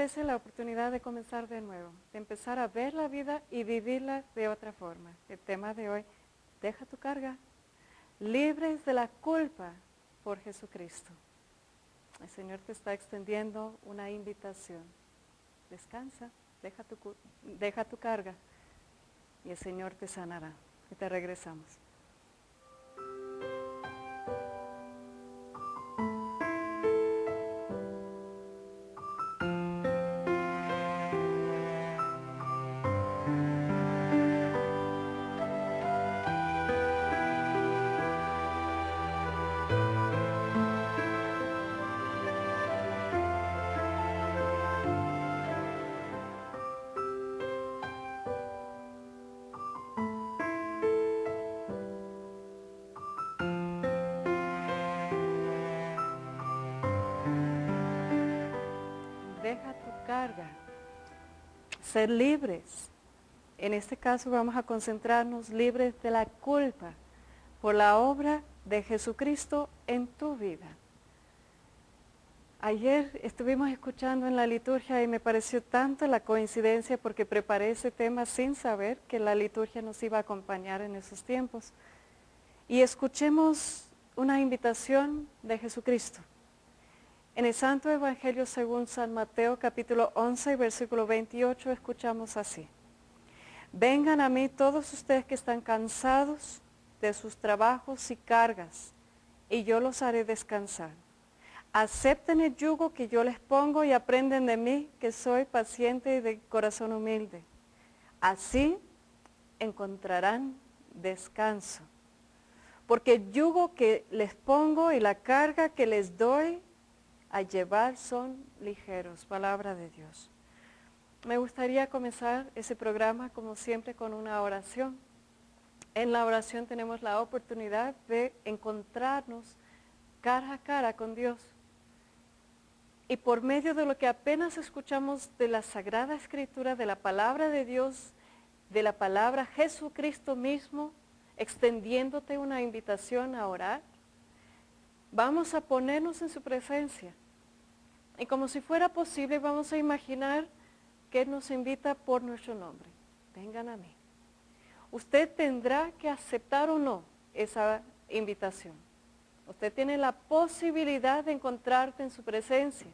ofrece la oportunidad de comenzar de nuevo, de empezar a ver la vida y vivirla de otra forma. El tema de hoy, deja tu carga, libres de la culpa por Jesucristo. El Señor te está extendiendo una invitación. Descansa, deja tu carga y el Señor te sanará. Y te regresamos. Deja tu carga, ser libres. En este caso vamos a concentrarnos libres de la culpa por la obra de Jesucristo en tu vida. Ayer estuvimos escuchando en la liturgia y me pareció tanto la coincidencia porque preparé ese tema sin saber que la liturgia nos iba a acompañar en esos tiempos. Y escuchemos una invitación de Jesucristo. En el Santo Evangelio según San Mateo capítulo 11 versículo 28 escuchamos así. Vengan a mí todos ustedes que están cansados de sus trabajos y cargas, y yo los haré descansar. Acepten el yugo que yo les pongo y aprenden de mí, que soy paciente y de corazón humilde. Así encontrarán descanso. Porque el yugo que les pongo y la carga que les doy a llevar son ligeros. Palabra de Dios. Me gustaría comenzar ese programa, como siempre, con una oración. En la oración tenemos la oportunidad de encontrarnos cara a cara con Dios. Y por medio de lo que apenas escuchamos de la Sagrada Escritura, de la Palabra de Dios, de la Palabra Jesucristo mismo, extendiéndote una invitación a orar, vamos a ponernos en su presencia. Y como si fuera posible, vamos a imaginar que Él nos invita por nuestro nombre. Vengan a mí. Usted tendrá que aceptar o no esa invitación. Usted tiene la posibilidad de encontrarte en su presencia.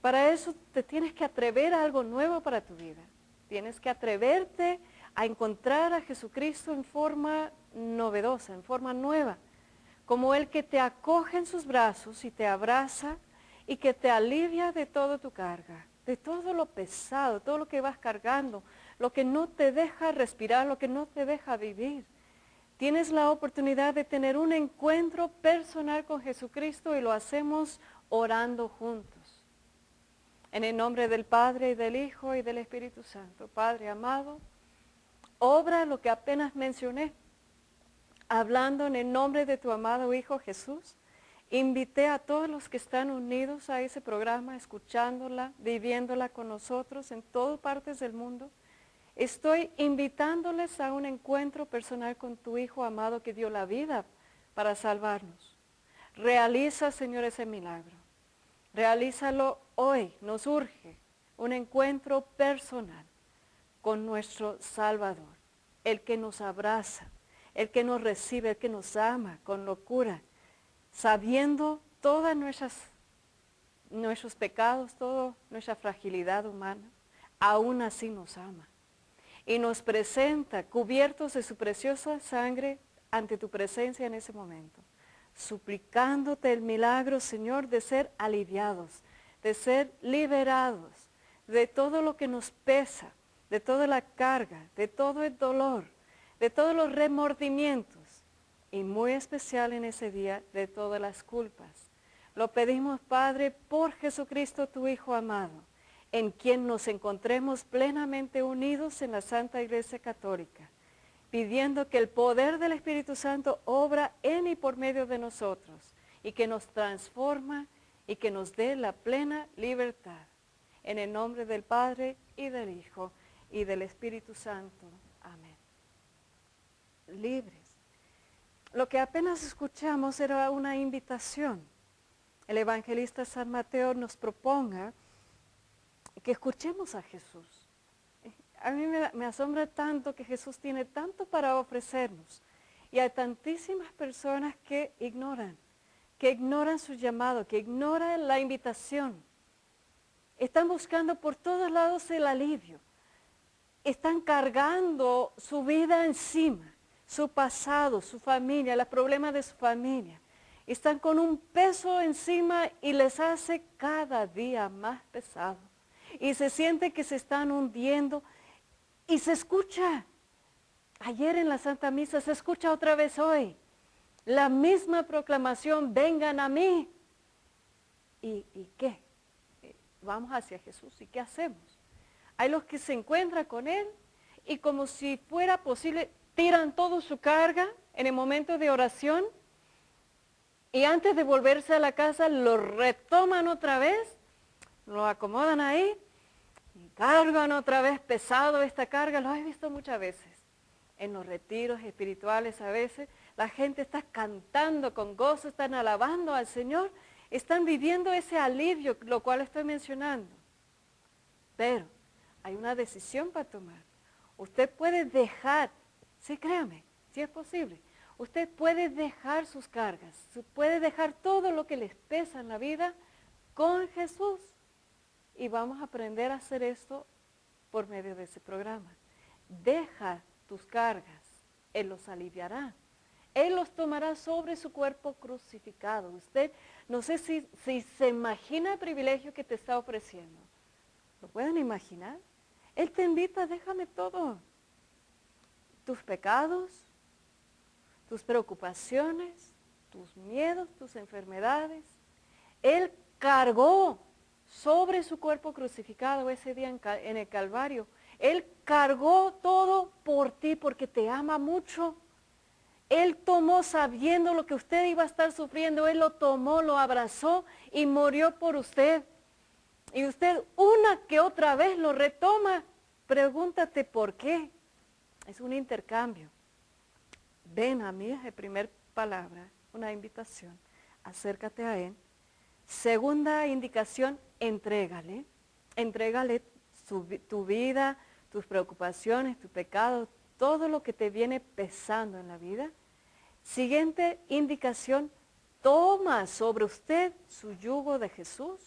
Para eso te tienes que atrever a algo nuevo para tu vida. Tienes que atreverte a encontrar a Jesucristo en forma novedosa, en forma nueva. Como el que te acoge en sus brazos y te abraza y que te alivia de toda tu carga, de todo lo pesado, todo lo que vas cargando, lo que no te deja respirar, lo que no te deja vivir. Tienes la oportunidad de tener un encuentro personal con Jesucristo y lo hacemos orando juntos. En el nombre del Padre, y del Hijo, y del Espíritu Santo. Padre amado, obra lo que apenas mencioné. Hablando en el nombre de tu amado Hijo Jesús, invité a todos los que están unidos a ese programa, escuchándola, viviéndola con nosotros en todas partes del mundo. Estoy invitándoles a un encuentro personal con tu Hijo amado que dio la vida para salvarnos. Realiza, Señor, ese milagro. Realízalo hoy, nos urge un encuentro personal con nuestro Salvador, el que nos abraza, el que nos recibe, el que nos ama con locura, sabiendo todos nuestros pecados, toda nuestra fragilidad humana, aún así nos ama. Y nos presenta cubiertos de su preciosa sangre ante tu presencia en ese momento, suplicándote el milagro, Señor, de ser aliviados, de ser liberados de todo lo que nos pesa, de toda la carga, de todo el dolor, de todos los remordimientos y muy especial en ese día de todas las culpas. Lo pedimos, Padre, por Jesucristo, tu Hijo amado, en quien nos encontremos plenamente unidos en la Santa Iglesia Católica, pidiendo que el poder del Espíritu Santo obra en y por medio de nosotros y que nos transforma y que nos dé la plena libertad. En el nombre del Padre y del Hijo y del Espíritu Santo. Amén. Libres. Lo que apenas escuchamos era una invitación. El evangelista San Mateo nos proponga que escuchemos a Jesús. A mí me asombra tanto que Jesús tiene tanto para ofrecernos. Y hay tantísimas personas que ignoran su llamado, que ignoran la invitación. Están buscando por todos lados el alivio. Están cargando su vida encima, su pasado, su familia, los problemas de su familia. Están con un peso encima y les hace cada día más pesado. Y se sienten que se están hundiendo y se escucha. Ayer en la Santa Misa se escucha otra vez hoy. La misma proclamación, vengan a mí. ¿Y qué? Vamos hacia Jesús, ¿y qué hacemos? Hay los que se encuentran con Él y como si fuera posible, tiran toda su carga en el momento de oración y antes de volverse a la casa lo retoman otra vez, lo acomodan ahí y cargan otra vez pesado esta carga. Lo he visto muchas veces en los retiros espirituales. A veces la gente está cantando con gozo, están alabando al Señor, están viviendo ese alivio, lo cual estoy mencionando. Pero hay una decisión para tomar. Usted puede dejar, sí, créame, si es posible, usted puede dejar sus cargas, puede dejar todo lo que les pesa en la vida con Jesús. Y vamos a aprender a hacer esto por medio de ese programa. Deja tus cargas, Él los aliviará. Él los tomará sobre su cuerpo crucificado. Usted, no sé si se imagina el privilegio que te está ofreciendo. ¿Lo pueden imaginar? Él te invita, déjame todo. Tus pecados, tus preocupaciones, tus miedos, tus enfermedades. Él cargó sobre su cuerpo crucificado ese día en el Calvario. Él cargó todo por ti porque te ama mucho. Él tomó sabiendo lo que usted iba a estar sufriendo. Él lo tomó, lo abrazó y murió por usted. Y usted una que otra vez lo retoma. Pregúntate por qué. Es un intercambio. Ven a mí, es la primera palabra, una invitación. Acércate a Él. Segunda indicación, entrégale. Entrégale tu vida, tus preocupaciones, tu pecado, todo lo que te viene pesando en la vida. Siguiente indicación, toma sobre usted su yugo de Jesús.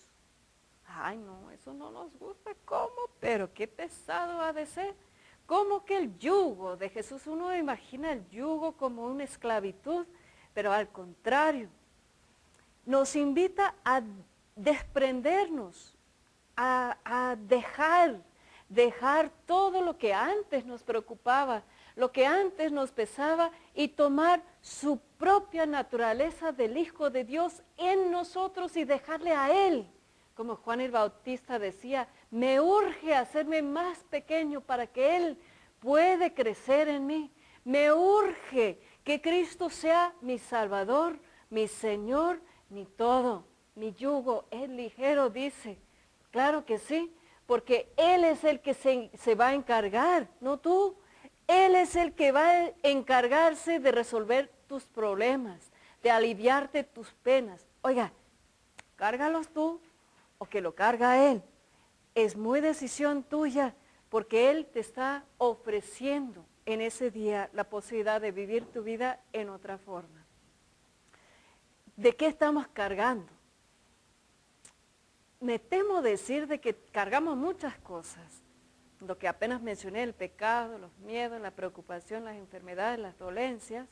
Ay, no, eso no nos gusta. ¿Cómo? Pero qué pesado ha de ser. ¿Cómo que el yugo de Jesús? Uno imagina el yugo como una esclavitud, pero al contrario, nos invita a desprendernos, a dejar todo lo que antes nos preocupaba, lo que antes nos pesaba y tomar su propia naturaleza del Hijo de Dios en nosotros y dejarle a Él. Como Juan el Bautista decía, me urge hacerme más pequeño para que Él pueda crecer en mí. Me urge que Cristo sea mi Salvador, mi Señor, mi todo. Mi yugo es ligero, dice. Claro que sí, porque Él es el que se va a encargar, no tú. Él es el que va a encargarse de resolver tus problemas, de aliviarte tus penas. Oiga, cárgalos tú o que lo carga Él. Es muy decisión tuya porque Él te está ofreciendo en ese día la posibilidad de vivir tu vida en otra forma. ¿De qué estamos cargando? Me temo decir de que cargamos muchas cosas. Lo que apenas mencioné, el pecado, los miedos, la preocupación, las enfermedades, las dolencias,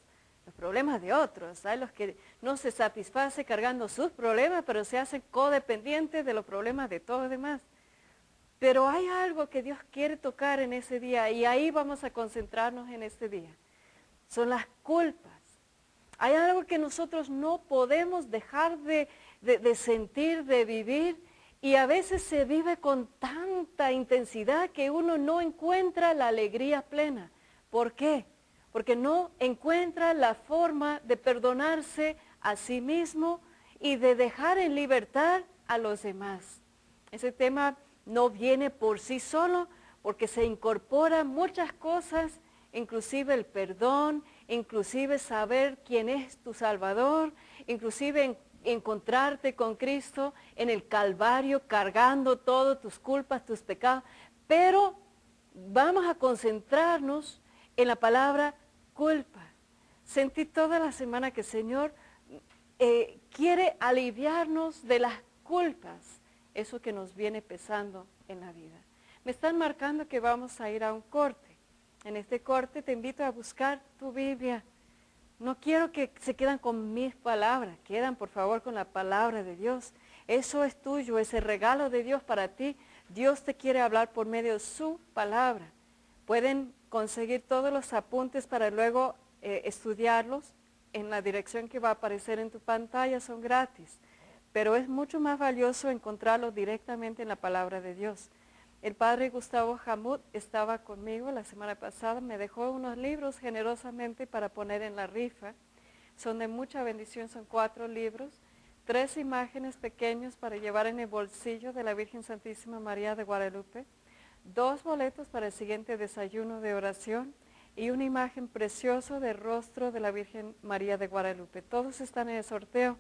los problemas de otros. Hay los que no se satisface cargando sus problemas, pero se hacen codependientes de los problemas de todos los demás. Pero hay algo que Dios quiere tocar en ese día y ahí vamos a concentrarnos en este día. Son las culpas. Hay algo que nosotros no podemos dejar de sentir, de vivir, y a veces se vive con tanta intensidad que uno no encuentra la alegría plena. ¿Por qué? Porque no encuentra la forma de perdonarse a sí mismo y de dejar en libertad a los demás. Ese tema no viene por sí solo, porque se incorporan muchas cosas, inclusive el perdón, inclusive saber quién es tu Salvador, inclusive encontrarte con Cristo en el Calvario, cargando todas tus culpas, tus pecados, pero vamos a concentrarnos en la palabra culpa. Sentí toda la semana que el Señor quiere aliviarnos de las culpas, eso que nos viene pesando en la vida. Me están marcando que vamos a ir a un corte. En este corte te invito a buscar tu Biblia. No quiero que se quedan con mis palabras, quedan por favor con la palabra de Dios. Eso es tuyo, ese regalo de Dios para ti. Dios te quiere hablar por medio de su palabra. Pueden conseguir todos los apuntes para luego estudiarlos en la dirección que va a aparecer en tu pantalla, son gratis. Pero es mucho más valioso encontrarlos directamente en la palabra de Dios. El padre Gustavo Hamud estaba conmigo la semana pasada, me dejó unos libros generosamente para poner en la rifa. Son de mucha bendición, son 4 libros, 3 imágenes pequeñas para llevar en el bolsillo de la Virgen Santísima María de Guadalupe, 2 boletos para el siguiente desayuno de oración y una imagen preciosa del rostro de la Virgen María de Guadalupe. Todos están en el sorteo.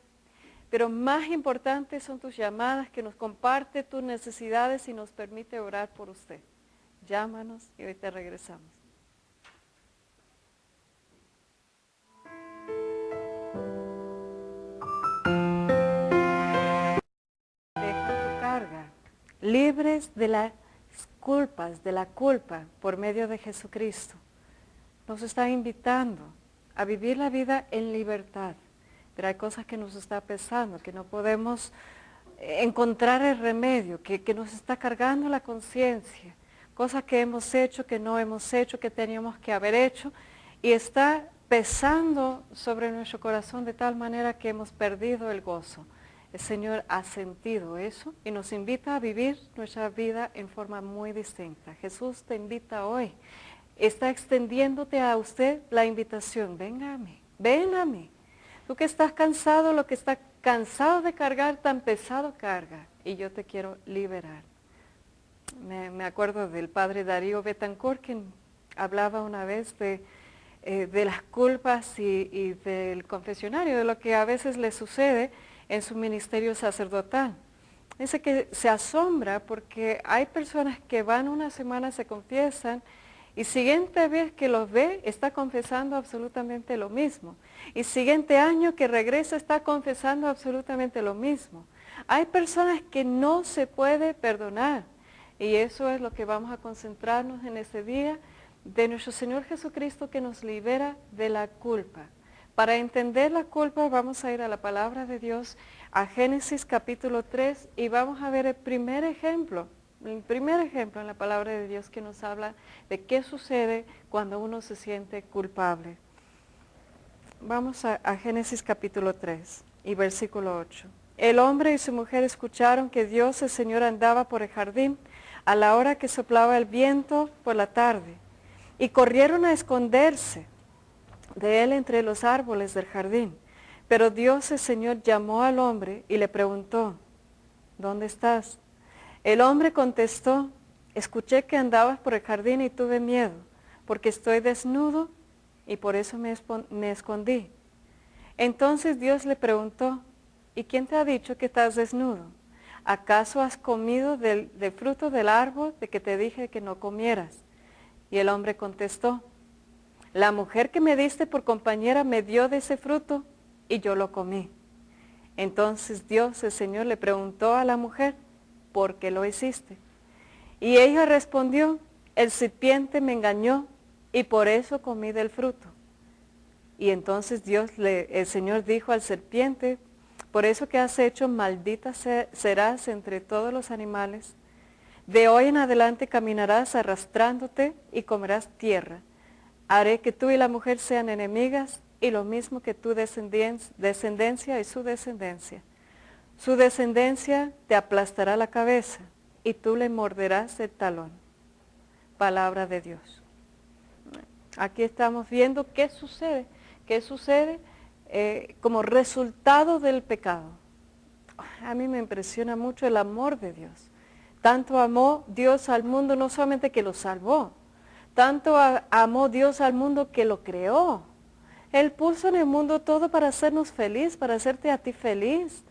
Pero más importantes son tus llamadas, que nos comparte tus necesidades y nos permite orar por usted. Llámanos y ahorita regresamos. Deja tu carga, libres de las culpas, de la culpa por medio de Jesucristo. Nos está invitando a vivir la vida en libertad. Pero hay cosas que nos está pesando, que no podemos encontrar el remedio, que nos está cargando la conciencia, cosas que hemos hecho, que no hemos hecho, que teníamos que haber hecho, y está pesando sobre nuestro corazón de tal manera que hemos perdido el gozo. El Señor ha sentido eso y nos invita a vivir nuestra vida en forma muy distinta. Jesús te invita hoy, está extendiéndote a usted la invitación, venga a mí, ven a mí. Tú que estás cansado, lo que está cansado de cargar, tan pesado carga, y yo te quiero liberar. Me acuerdo del padre Darío Betancourt, quien hablaba una vez de las culpas y del confesionario, de lo que a veces le sucede en su ministerio sacerdotal. Dice que se asombra porque hay personas que van una semana, se confiesan, y siguiente vez que los ve, está confesando absolutamente lo mismo. Y siguiente año que regresa, está confesando absolutamente lo mismo. Hay personas que no se puede perdonar. Y eso es lo que vamos a concentrarnos en este día, de nuestro Señor Jesucristo que nos libera de la culpa. Para entender la culpa vamos a ir a la palabra de Dios, a Génesis capítulo 3, y vamos a ver el primer ejemplo en la palabra de Dios que nos habla de qué sucede cuando uno se siente culpable. Vamos a Génesis capítulo 3 y versículo 8. El hombre y su mujer escucharon que Dios el Señor andaba por el jardín a la hora que soplaba el viento por la tarde, y corrieron a esconderse de él entre los árboles del jardín. Pero Dios el Señor llamó al hombre y le preguntó, ¿dónde estás? El hombre contestó, escuché que andabas por el jardín y tuve miedo, porque estoy desnudo y por eso me escondí. Entonces Dios le preguntó, ¿y quién te ha dicho que estás desnudo? ¿Acaso has comido del fruto del árbol de que te dije que no comieras? Y el hombre contestó, la mujer que me diste por compañera me dio de ese fruto y yo lo comí. Entonces Dios, el Señor, le preguntó a la mujer, ¿por qué lo hiciste? Y ella respondió, el serpiente me engañó y por eso comí del fruto. Y entonces el Señor dijo al serpiente, por eso que has hecho, maldita serás entre todos los animales. De hoy en adelante caminarás arrastrándote y comerás tierra. Haré que tú y la mujer sean enemigas, y lo mismo que tu descendencia y su descendencia. Su descendencia te aplastará la cabeza, y tú le morderás el talón. Palabra de Dios. Aquí estamos viendo qué sucede como resultado del pecado. A mí me impresiona mucho el amor de Dios. Tanto amó Dios al mundo, no solamente que lo salvó, tanto amó Dios al mundo que lo creó. Él puso en el mundo todo para hacernos feliz, para hacerte a ti feliz.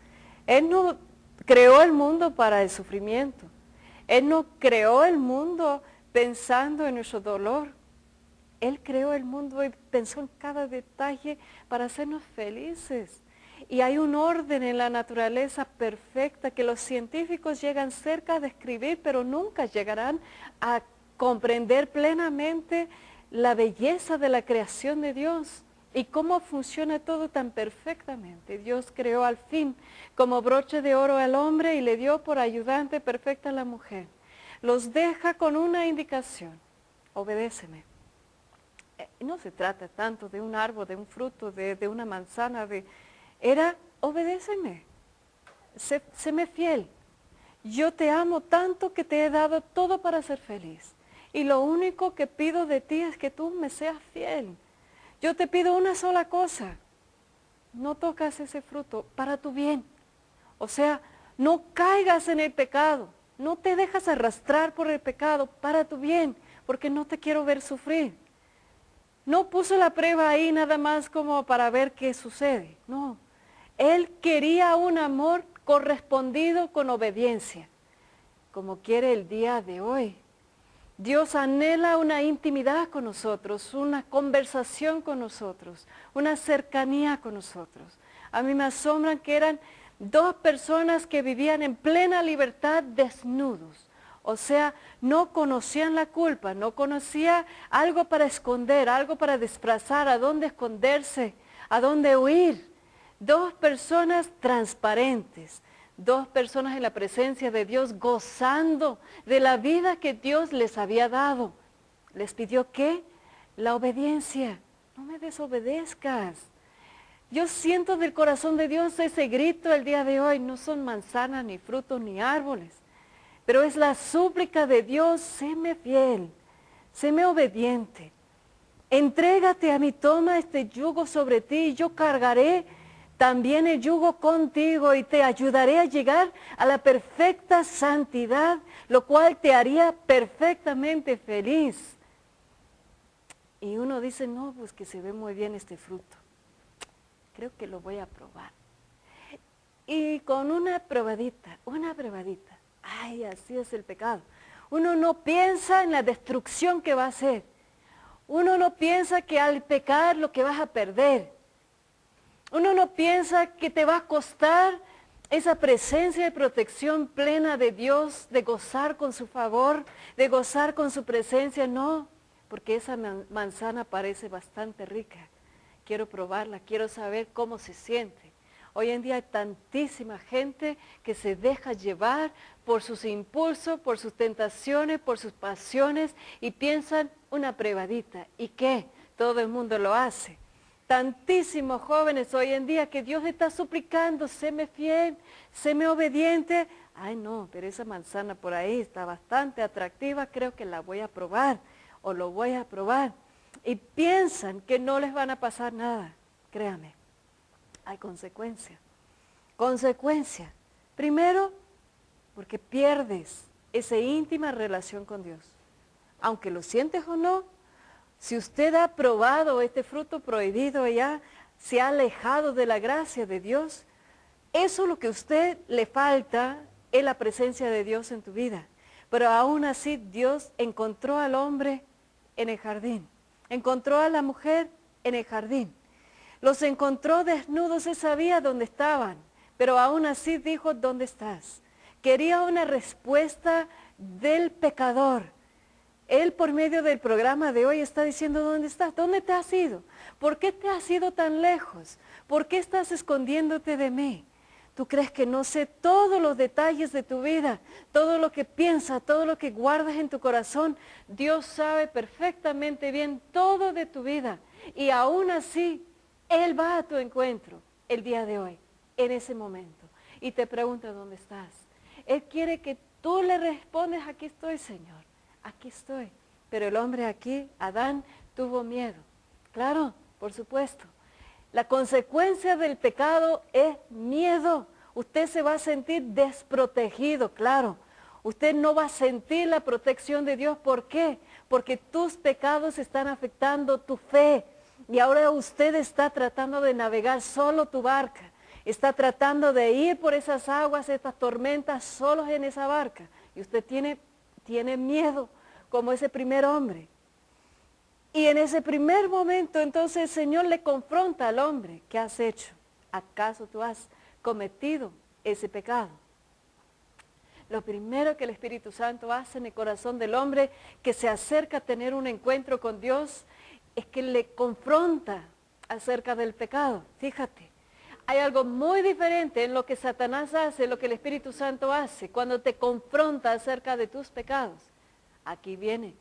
Él no creó el mundo para el sufrimiento. Él no creó el mundo pensando en nuestro dolor. Él creó el mundo y pensó en cada detalle para hacernos felices. Y hay un orden en la naturaleza perfecta que los científicos llegan cerca a describir, pero nunca llegarán a comprender plenamente la belleza de la creación de Dios y cómo funciona todo tan perfectamente. Dios creó al fin como broche de oro al hombre y le dio por ayudante perfecta a la mujer. Los deja con una indicación: obedéceme. No se trata tanto de un árbol, de un fruto, de una manzana, era obedéceme, séme fiel. Yo te amo tanto que te he dado todo para ser feliz. Y lo único que pido de ti es que tú me seas fiel. Yo te pido una sola cosa: no tocas ese fruto para tu bien. O sea, no caigas en el pecado, no te dejas arrastrar por el pecado para tu bien, porque no te quiero ver sufrir. No puso la prueba ahí nada más como para ver qué sucede, no. Él quería un amor correspondido con obediencia, como quiere el día de hoy. Dios anhela una intimidad con nosotros, una conversación con nosotros, una cercanía con nosotros. A mí me asombran que eran dos personas que vivían en plena libertad desnudos. O sea, no conocían la culpa, no conocía algo para esconder, algo para disfrazar, a dónde esconderse, a dónde huir. Dos personas transparentes, dos personas en la presencia de Dios gozando de la vida que Dios les había dado. Les pidió ¿qué? La obediencia. No me desobedezcas. Yo siento del corazón de Dios ese grito el día de hoy. No son manzanas, ni frutos, ni árboles. Pero es la súplica de Dios: séme fiel, séme obediente. Entrégate a mí, toma este yugo sobre ti y yo cargaré también el yugo contigo y te ayudaré a llegar a la perfecta santidad, lo cual te haría perfectamente feliz. Y uno dice: no, pues que se ve muy bien este fruto. Creo que lo voy a probar. Y con una probadita. Ay, así es el pecado. Uno no piensa en la destrucción que va a hacer. Uno no piensa que al pecar lo que vas a perder. Uno no piensa que te va a costar esa presencia de protección plena de Dios, de gozar con su favor, de gozar con su presencia. No, porque esa manzana parece bastante rica. Quiero probarla, quiero saber cómo se siente. Hoy en día hay tantísima gente que se deja llevar por sus impulsos, por sus tentaciones, por sus pasiones y piensan una probadita. ¿Y qué? Todo el mundo lo hace. Tantísimos jóvenes hoy en día que Dios está suplicando: séme fiel, séme obediente. Ay no, pero esa manzana por ahí está bastante atractiva, creo que la voy a probar o lo voy a probar. Y piensan que no les van a pasar nada. Créame, hay consecuencias. Consecuencia. Primero, porque pierdes esa íntima relación con Dios. Aunque lo sientes o no, si usted ha probado este fruto prohibido y ya se ha alejado de la gracia de Dios, eso es lo que a usted le falta, es la presencia de Dios en tu vida. Pero aún así Dios encontró al hombre en el jardín, encontró a la mujer en el jardín. Los encontró desnudos, Él sabía dónde estaban, pero aún así dijo: ¿dónde estás? Quería una respuesta del pecador. Él por medio del programa de hoy está diciendo: ¿dónde estás? ¿Dónde te has ido? ¿Por qué te has ido tan lejos? ¿Por qué estás escondiéndote de mí? ¿Tú crees que no sé todos los detalles de tu vida? Todo lo que piensas, todo lo que guardas en tu corazón. Dios sabe perfectamente bien todo de tu vida. Y aún así, Él va a tu encuentro el día de hoy, en ese momento. Y te pregunta: ¿dónde estás? Él quiere que tú le respondes: aquí estoy, Señor, aquí estoy. Pero el hombre aquí, Adán, tuvo miedo. Claro, por supuesto. La consecuencia del pecado es miedo. Usted se va a sentir desprotegido, claro. Usted no va a sentir la protección de Dios. ¿Por qué? Porque tus pecados están afectando tu fe. Y ahora usted está tratando de navegar solo tu barca. Está tratando de ir por esas aguas, estas tormentas, solos en esa barca. Y usted tiene miedo, como ese primer hombre. Y en ese primer momento, entonces el Señor le confronta al hombre. ¿Qué has hecho? ¿Acaso tú has cometido ese pecado? Lo primero que el Espíritu Santo hace en el corazón del hombre que se acerca a tener un encuentro con Dios es que le confronta acerca del pecado. Fíjate, hay algo muy diferente en lo que Satanás hace, en lo que el Espíritu Santo hace, cuando te confronta acerca de tus pecados. Aquí viene.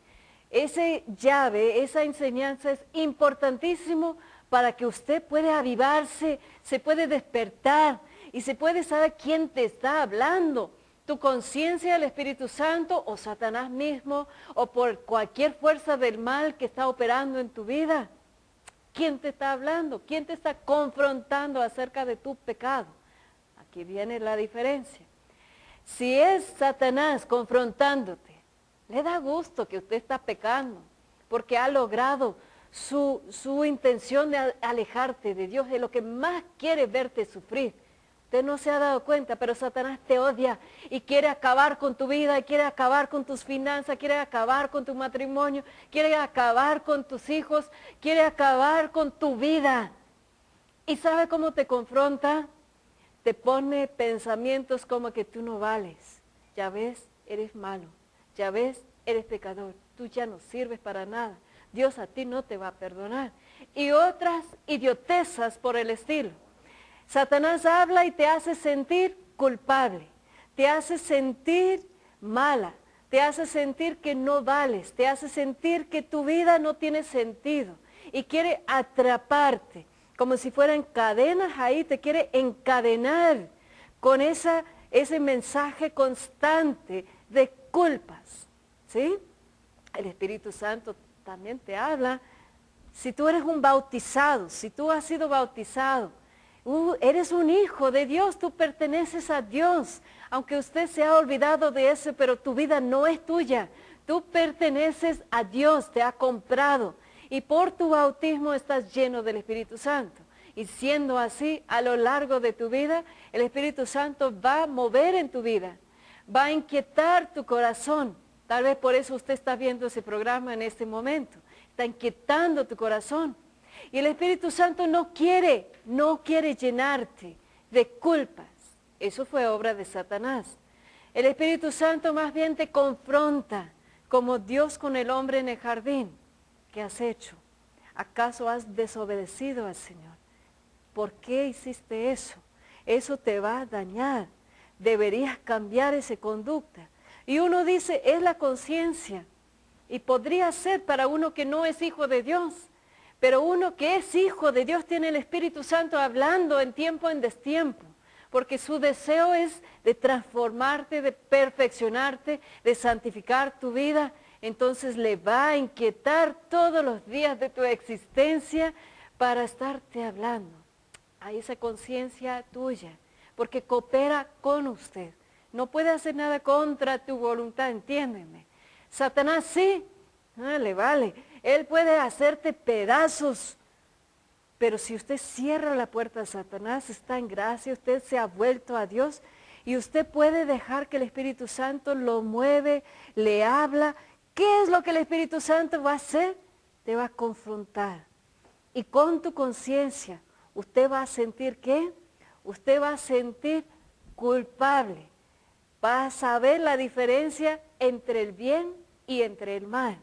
Esa llave, esa enseñanza es importantísimo para que usted pueda avivarse, se puede despertar y se puede saber quién te está hablando. Tu conciencia, el Espíritu Santo o Satanás mismo o por cualquier fuerza del mal que está operando en tu vida. ¿Quién te está hablando? ¿Quién te está confrontando acerca de tu pecado? Aquí viene la diferencia. Si es Satanás confrontándote, le da gusto que usted está pecando porque ha logrado su intención de alejarte de Dios, de lo que más quiere verte sufrir. Usted no se ha dado cuenta, pero Satanás te odia y quiere acabar con tu vida, quiere acabar con tus finanzas, quiere acabar con tu matrimonio, quiere acabar con tus hijos, quiere acabar con tu vida. ¿Y sabe cómo te confronta? Te pone pensamientos como que tú no vales. Ya ves, eres malo. Ya ves, eres pecador. Tú ya no sirves para nada. Dios a ti no te va a perdonar. Y otras idiotezas por el estilo. Satanás habla y te hace sentir culpable, te hace sentir mala, te hace sentir que no vales, te hace sentir que tu vida no tiene sentido y quiere atraparte, como si fueran cadenas ahí, te quiere encadenar con ese mensaje constante de culpas, ¿sí? El Espíritu Santo también te habla. Si tú eres un bautizado, si tú has sido bautizado, eres un hijo de Dios, tú perteneces a Dios. Aunque usted se ha olvidado de eso, pero tu vida no es tuya. Tú perteneces a Dios, te ha comprado. Y por tu bautismo estás lleno del Espíritu Santo. Y siendo así, a lo largo de tu vida, el Espíritu Santo va a mover en tu vida. Va a inquietar tu corazón. Tal vez por eso usted está viendo ese programa en este momento. Está inquietando tu corazón. Y el Espíritu Santo no quiere llenarte de culpas. Eso fue obra de Satanás. El Espíritu Santo más bien te confronta como Dios con el hombre en el jardín. ¿Qué has hecho? ¿Acaso has desobedecido al Señor? ¿Por qué hiciste eso? Eso te va a dañar. Deberías cambiar esa conducta. Y uno dice, es la conciencia. Y podría ser para uno que no es hijo de Dios. Pero uno que es hijo de Dios tiene el Espíritu Santo hablando en tiempo, en destiempo. Porque su deseo es de transformarte, de perfeccionarte, de santificar tu vida. Entonces le va a inquietar todos los días de tu existencia para estarte hablando a esa conciencia tuya. Porque coopera con usted. No puede hacer nada contra tu voluntad, entiéndeme. Satanás sí, le vale. Él puede hacerte pedazos, pero si usted cierra la puerta a Satanás, está en gracia, usted se ha vuelto a Dios y usted puede dejar que el Espíritu Santo lo mueve, le habla. ¿Qué es lo que el Espíritu Santo va a hacer? Te va a confrontar. Y con tu conciencia, usted va a sentir ¿qué? Usted va a sentir culpable. Va a saber la diferencia entre el bien y entre el mal.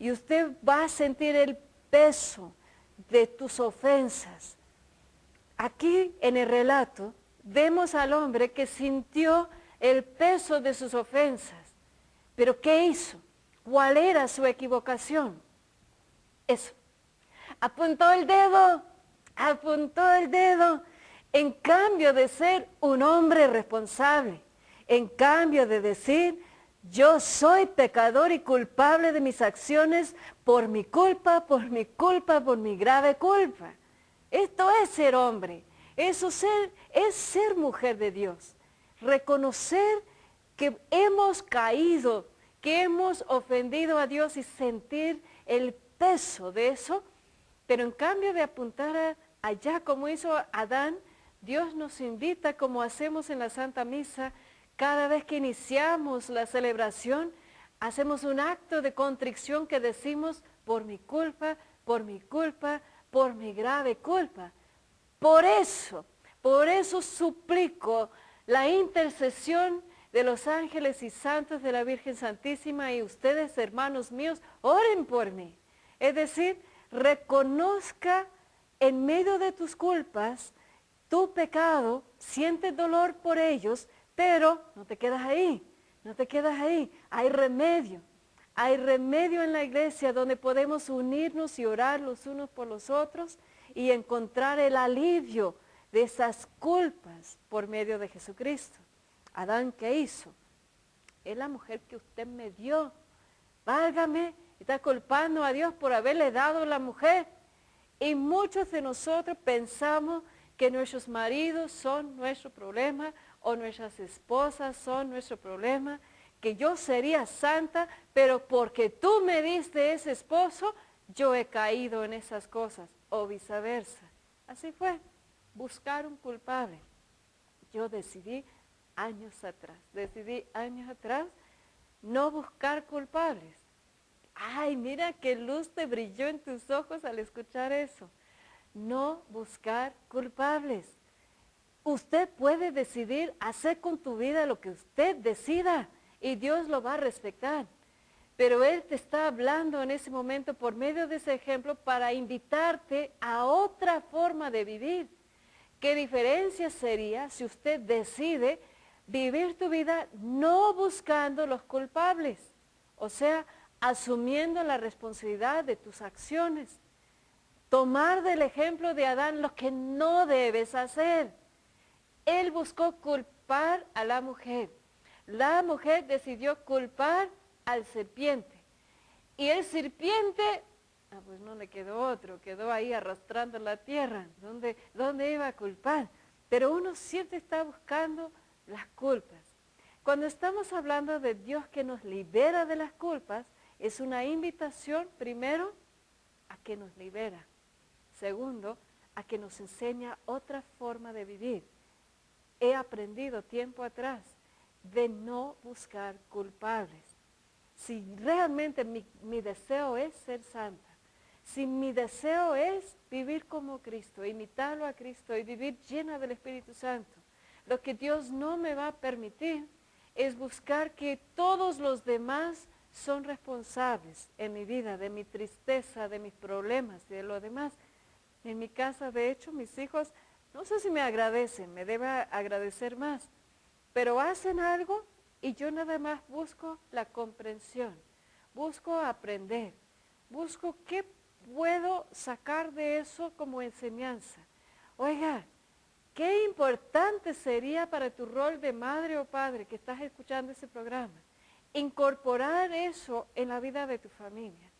Y usted va a sentir el peso de tus ofensas. Aquí en el relato vemos al hombre que sintió el peso de sus ofensas. Pero ¿qué hizo? ¿Cuál era su equivocación? Eso. Apuntó el dedo, en cambio de ser un hombre responsable, en cambio de decir, yo soy pecador y culpable de mis acciones por mi culpa, por mi grave culpa. Esto es ser hombre, eso es ser mujer de Dios. Reconocer que hemos caído, que hemos ofendido a Dios y sentir el peso de eso Pero en cambio de apuntar allá como hizo Adán, Dios nos invita, como hacemos en la Santa Misa, cada vez que iniciamos la celebración, hacemos un acto de contrición que decimos, por mi culpa, por mi culpa, por mi grave culpa. Por eso suplico la intercesión de los ángeles y santos de la Virgen Santísima, y ustedes, hermanos míos, oren por mí. Es decir, reconozca en medio de tus culpas tu pecado, sientes dolor por ellos, pero no te quedas ahí, no te quedas ahí. Hay remedio en la iglesia donde podemos unirnos y orar los unos por los otros y encontrar el alivio de esas culpas por medio de Jesucristo. Adán, ¿qué hizo? Es la mujer que usted me dio. Válgame, está culpando a Dios por haberle dado la mujer. Y muchos de nosotros pensamos que nuestros maridos son nuestro problema o nuestras esposas son nuestro problema, que yo sería santa, pero porque tú me diste ese esposo, yo he caído en esas cosas, o viceversa. Así fue, buscar un culpable. Yo decidí años atrás, no buscar culpables. Ay, mira qué luz te brilló en tus ojos al escuchar eso. No buscar culpables. Usted puede decidir hacer con tu vida lo que usted decida y Dios lo va a respetar. Pero Él te está hablando en ese momento por medio de ese ejemplo para invitarte a otra forma de vivir. ¿Qué diferencia sería si usted decide vivir tu vida no buscando los culpables? O sea, asumiendo la responsabilidad de tus acciones. Tomar del ejemplo de Adán lo que no debes hacer. Él buscó culpar a la mujer. La mujer decidió culpar al serpiente. Y el serpiente, pues no le quedó otro, quedó ahí arrastrando la tierra. ¿Dónde iba a culpar? Pero uno siempre está buscando las culpas. Cuando estamos hablando de Dios que nos libera de las culpas, es una invitación, primero, a que nos libera. Segundo, a que nos enseña otra forma de vivir. He aprendido tiempo atrás de no buscar culpables. Si realmente mi deseo es ser santa, si mi deseo es vivir como Cristo, imitarlo a Cristo y vivir llena del Espíritu Santo, lo que Dios no me va a permitir es buscar que todos los demás son responsables en mi vida, de mi tristeza, de mis problemas, de lo demás. En mi casa, de hecho, mis hijos, no sé si me agradecen, me deben agradecer más, pero hacen algo y yo nada más busco la comprensión, busco aprender, busco qué puedo sacar de eso como enseñanza. Oiga, qué importante sería para tu rol de madre o padre que estás escuchando ese programa, incorporar eso en la vida de tu familia.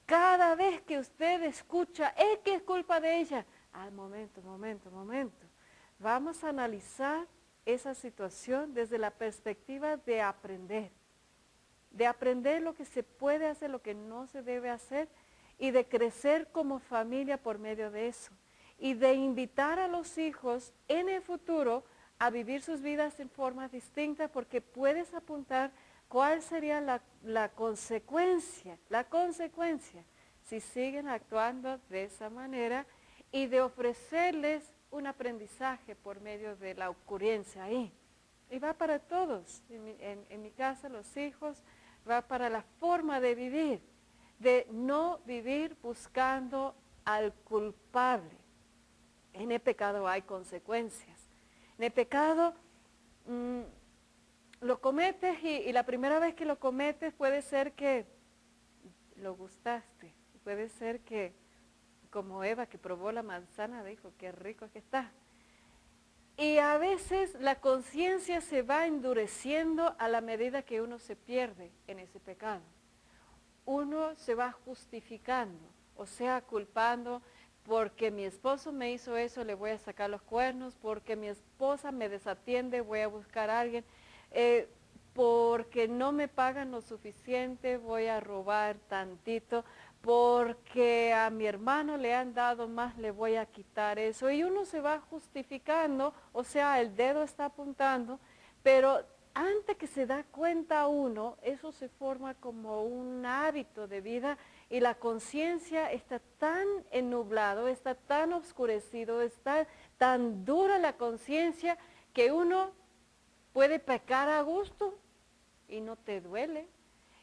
Cada vez que usted escucha, es que es culpa de ella. Momento. Vamos a analizar esa situación desde la perspectiva de aprender lo que se puede hacer, lo que no se debe hacer, y de crecer como familia por medio de eso. Y de invitar a los hijos en el futuro a vivir sus vidas en forma distinta, porque puedes apuntar cuál sería la consecuencia si siguen actuando de esa manera, y de ofrecerles un aprendizaje por medio de la ocurrencia ahí. Y va para todos, en mi casa los hijos, va para la forma de vivir, de no vivir buscando al culpable. En el pecado hay consecuencias. En el pecado lo cometes y la primera vez que lo cometes puede ser que lo gustaste. Puede ser que, como Eva que probó la manzana, dijo, qué rico es que está. Y a veces la conciencia se va endureciendo a la medida que uno se pierde en ese pecado. Uno se va justificando, o sea, culpando, porque mi esposo me hizo eso, le voy a sacar los cuernos, porque mi esposa me desatiende, voy a buscar a alguien, porque no me pagan lo suficiente, voy a robar tantito, porque a mi hermano le han dado más, le voy a quitar eso. Y uno se va justificando, o sea, el dedo está apuntando, pero antes que se da cuenta uno, eso se forma como un hábito de vida y la conciencia está tan ennublado, está tan oscurecido, está tan dura la conciencia que uno puede pecar a gusto y no te duele.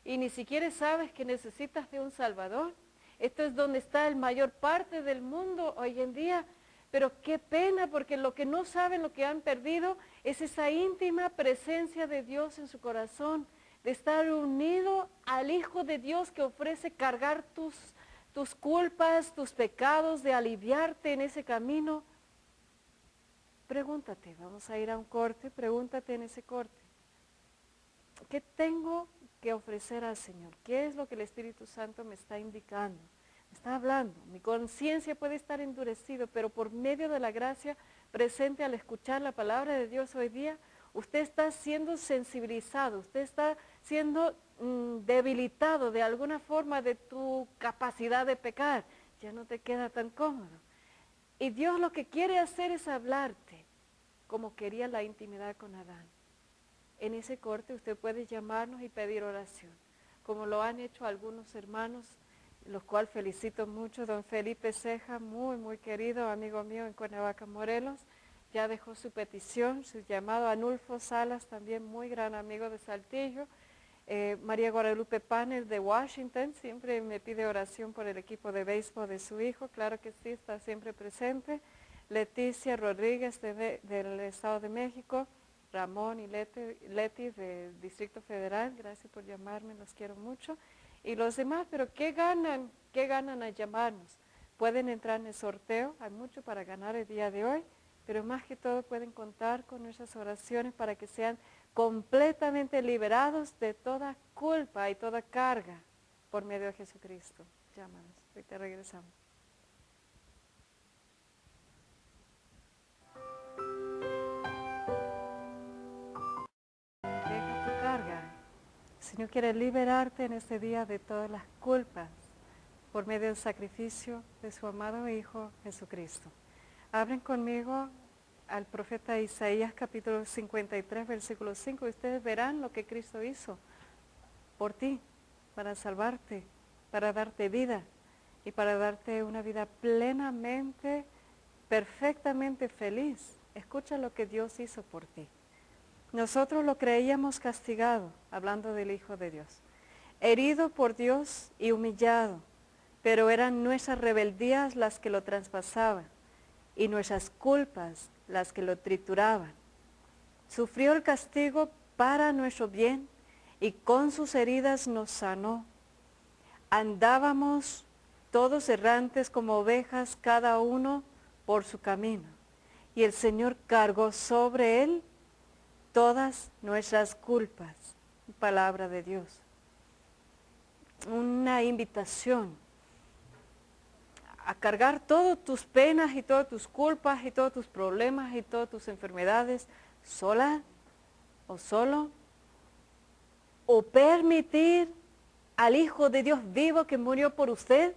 Y ni siquiera sabes que necesitas de un Salvador. Esto es donde está la mayor parte del mundo hoy en día. Pero qué pena, porque lo que no saben, lo que han perdido, es esa íntima presencia de Dios en su corazón, de estar unido al Hijo de Dios que ofrece cargar tus culpas, tus pecados, de aliviarte en ese camino. Pregúntate, vamos a ir a un corte, pregúntate en ese corte. ¿Qué tengo que ofrecer al Señor? ¿Qué es lo que el Espíritu Santo me está indicando? Me está hablando. Mi conciencia puede estar endurecida, pero por medio de la gracia presente al escuchar la palabra de Dios hoy día, usted está siendo sensibilizado, usted está siendo debilitado de alguna forma de tu capacidad de pecar. Ya no te queda tan cómodo. Y Dios lo que quiere hacer es hablarte, como quería la intimidad con Adán. En ese corte usted puede llamarnos y pedir oración, como lo han hecho algunos hermanos, los cuales felicito mucho. Don Felipe Ceja, muy querido amigo mío en Cuernavaca, Morelos, ya dejó su petición, su llamado. Anulfo Salas, también muy gran amigo de Saltillo. María Guadalupe Panel de Washington, siempre me pide oración por el equipo de béisbol de su hijo, claro que sí, está siempre presente. Leticia Rodríguez del Estado de México. Ramón y Leti del Distrito Federal, gracias por llamarme, los quiero mucho. Y los demás, pero ¿qué ganan? ¿Qué ganan al llamarnos? Pueden entrar en el sorteo, hay mucho para ganar el día de hoy, pero más que todo pueden contar con nuestras oraciones para que sean completamente liberados de toda culpa y toda carga por medio de Jesucristo. Llámanos, ahorita regresamos. Deja tu carga. El Señor quiere liberarte en este día de todas las culpas por medio del sacrificio de su amado Hijo Jesucristo. Abren conmigo al profeta Isaías capítulo 53, versículo 5. Y ustedes verán lo que Cristo hizo por ti, para salvarte, para darte vida y para darte una vida plenamente, perfectamente feliz. Escucha lo que Dios hizo por ti. Nosotros lo creíamos castigado, hablando del Hijo de Dios, herido por Dios y humillado, pero eran nuestras rebeldías las que lo traspasaban y nuestras culpas las que lo trituraban. Sufrió el castigo para nuestro bien y con sus heridas nos sanó. Andábamos todos errantes como ovejas, cada uno por su camino, y el Señor cargó sobre él todas nuestras culpas. Palabra de Dios. Una invitación a cargar todas tus penas y todas tus culpas y todos tus problemas y todas tus enfermedades sola o solo, o permitir al Hijo de Dios vivo que murió por usted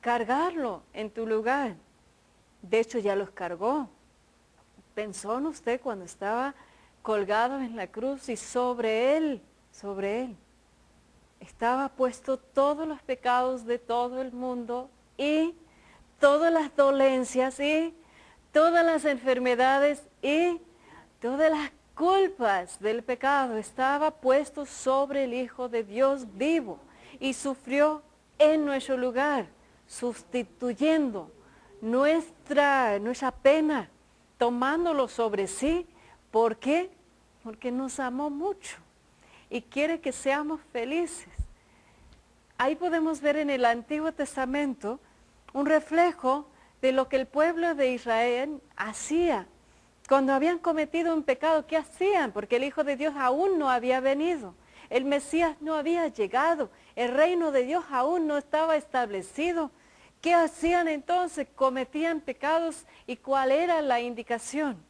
cargarlo en tu lugar. De hecho ya los cargó. Pensó en usted cuando estaba colgado en la cruz y sobre él, estaba puesto todos los pecados de todo el mundo y todas las dolencias y todas las enfermedades y todas las culpas del pecado. Estaba puesto sobre el Hijo de Dios vivo y sufrió en nuestro lugar, sustituyendo nuestra pena, tomándolo sobre sí. ¿Por qué? Porque nos amó mucho y quiere que seamos felices. Ahí podemos ver en el Antiguo Testamento un reflejo de lo que el pueblo de Israel hacía. Cuando habían cometido un pecado, ¿qué hacían? Porque el Hijo de Dios aún no había venido. El Mesías no había llegado. El reino de Dios aún no estaba establecido. ¿Qué hacían entonces? Cometían pecados. ¿Y cuál era la indicación?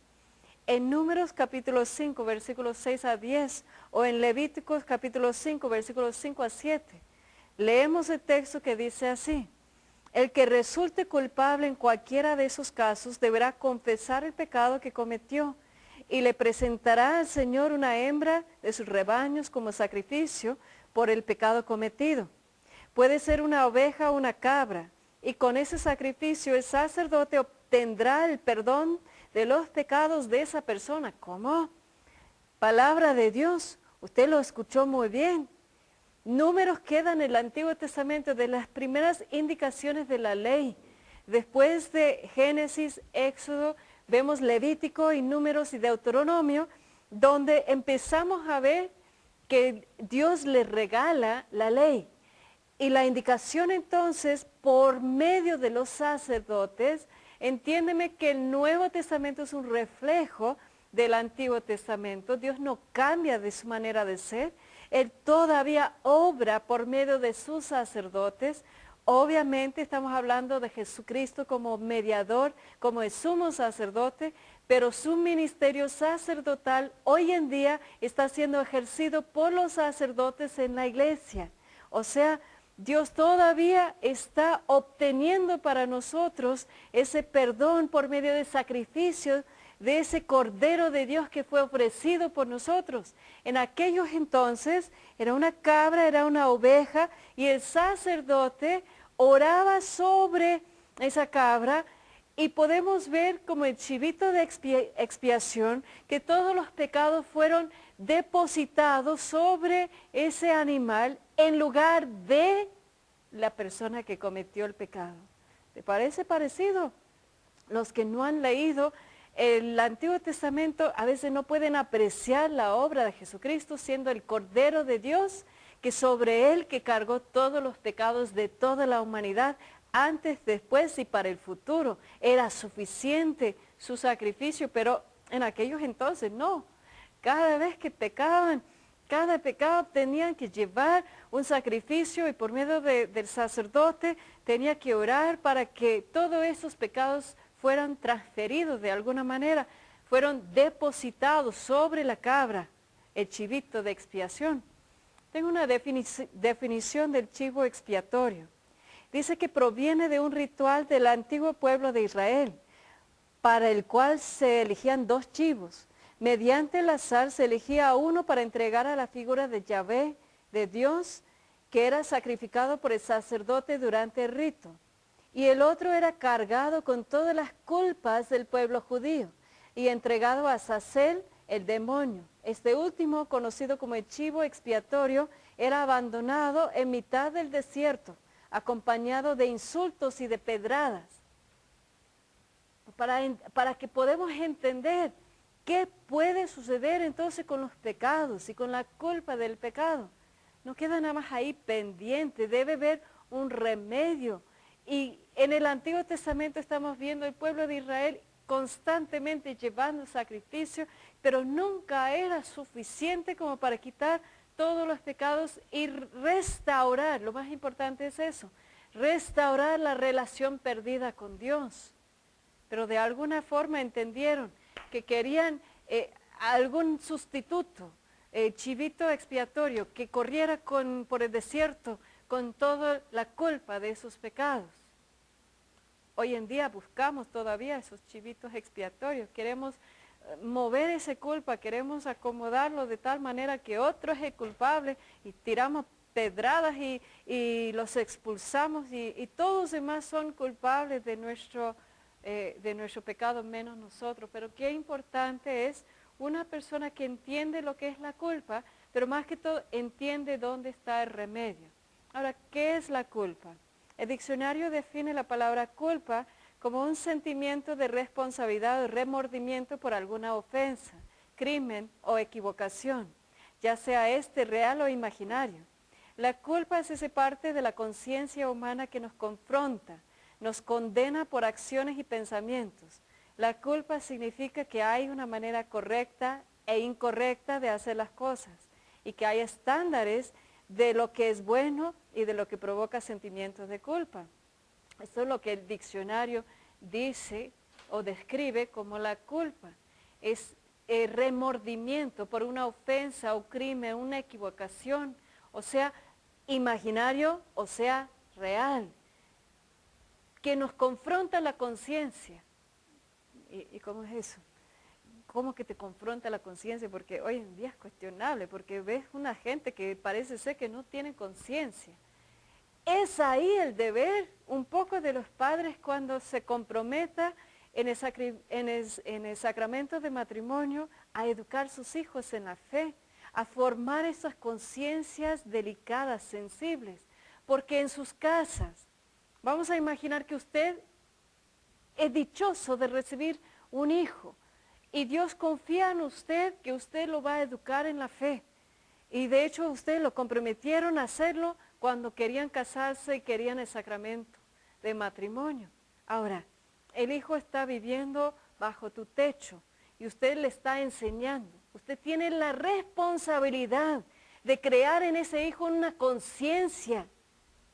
En Números capítulo 5, versículos 6 a 10, o en Levíticos capítulo 5, versículos 5 a 7, Leemos el texto que dice así: el que resulte culpable en cualquiera de esos casos deberá confesar el pecado que cometió y le presentará al Señor una hembra de sus rebaños como sacrificio por el pecado cometido. Puede ser una oveja o una cabra, y con ese sacrificio el sacerdote obtendrá el perdón de los pecados de esa persona. ¿Cómo? Palabra de Dios, usted lo escuchó muy bien. Números quedan en el Antiguo Testamento de las primeras indicaciones de la ley. Después de Génesis, Éxodo, vemos Levítico y Números y Deuteronomio, donde empezamos a ver que Dios le regala la ley. Y la indicación entonces, por medio de los sacerdotes, entiéndeme que el Nuevo Testamento es un reflejo del Antiguo Testamento. Dios no cambia de su manera de ser. Él todavía obra por medio de sus sacerdotes. Obviamente estamos hablando de Jesucristo como mediador, como el sumo sacerdote, pero su ministerio sacerdotal hoy en día está siendo ejercido por los sacerdotes en la iglesia. O sea, Dios todavía está obteniendo para nosotros ese perdón por medio de sacrificios de ese Cordero de Dios que fue ofrecido por nosotros. En aquellos entonces era una cabra, era una oveja, y el sacerdote oraba sobre esa cabra, y podemos ver como el chivito de expiación que todos los pecados fueron depositados sobre ese animal en lugar de la persona que cometió el pecado. ¿Te parece parecido? Los que no han leído el Antiguo Testamento a veces no pueden apreciar la obra de Jesucristo siendo el Cordero de Dios, que sobre él que cargó todos los pecados de toda la humanidad, antes, después y para el futuro. Era suficiente su sacrificio, pero en aquellos entonces no. Cada vez que pecaban, cada pecado tenían que llevar un sacrificio, y por medio del sacerdote tenía que orar para que todos esos pecados fueran transferidos de alguna manera, fueron depositados sobre la cabra, el chivito de expiación. Tengo una definición del chivo expiatorio. Dice que proviene de un ritual del antiguo pueblo de Israel, para el cual se elegían 2 chivos. Mediante el azar se elegía a uno para entregar a la figura de Yahvé, de Dios, que era sacrificado por el sacerdote durante el rito. Y el otro era cargado con todas las culpas del pueblo judío y entregado a Azazel, el demonio. Este último, conocido como el chivo expiatorio, era abandonado en mitad del desierto, acompañado de insultos y de pedradas. Para que podamos entender qué puede suceder entonces con los pecados y con la culpa del pecado. No queda nada más ahí pendiente, debe haber un remedio. Y en el Antiguo Testamento estamos viendo el pueblo de Israel constantemente llevando sacrificio, pero nunca era suficiente como para quitar todos los pecados y restaurar, lo más importante es eso, restaurar la relación perdida con Dios. Pero de alguna forma entendieron que querían algún sustituto, chivito expiatorio, que corriera por el desierto con toda la culpa de esos pecados. Hoy en día buscamos todavía esos chivitos expiatorios, queremos mover esa culpa, queremos acomodarlo de tal manera que otro es el culpable y tiramos pedradas y los expulsamos y todos los demás son culpables de nuestro pecado menos nosotros. Pero qué importante es una persona que entiende lo que es la culpa, pero más que todo entiende dónde está el remedio. Ahora, ¿qué es la culpa? El diccionario define la palabra culpa como un sentimiento de responsabilidad o remordimiento por alguna ofensa, crimen o equivocación, ya sea real o imaginario. La culpa es esa parte de la conciencia humana que nos confronta, nos condena por acciones y pensamientos. La culpa significa que hay una manera correcta e incorrecta de hacer las cosas y que hay estándares de lo que es bueno y de lo que provoca sentimientos de culpa. Esto es lo que el diccionario dice o describe como la culpa. Es el remordimiento por una ofensa o crimen, una equivocación. O sea, imaginario, o sea, real, que nos confronta la conciencia. ¿Y cómo es eso? ¿Cómo que te confronta la conciencia? Porque hoy en día es cuestionable, porque ves una gente que parece ser que no tiene conciencia. Es ahí el deber un poco de los padres cuando se comprometa en el sacramento de matrimonio a educar a sus hijos en la fe, a formar esas conciencias delicadas, sensibles, porque en sus casas, vamos a imaginar que usted es dichoso de recibir un hijo y Dios confía en usted que usted lo va a educar en la fe. Y de hecho ustedes lo comprometieron a hacerlo cuando querían casarse y querían el sacramento de matrimonio. Ahora, el hijo está viviendo bajo tu techo y usted le está enseñando. Usted tiene la responsabilidad de crear en ese hijo una conciencia.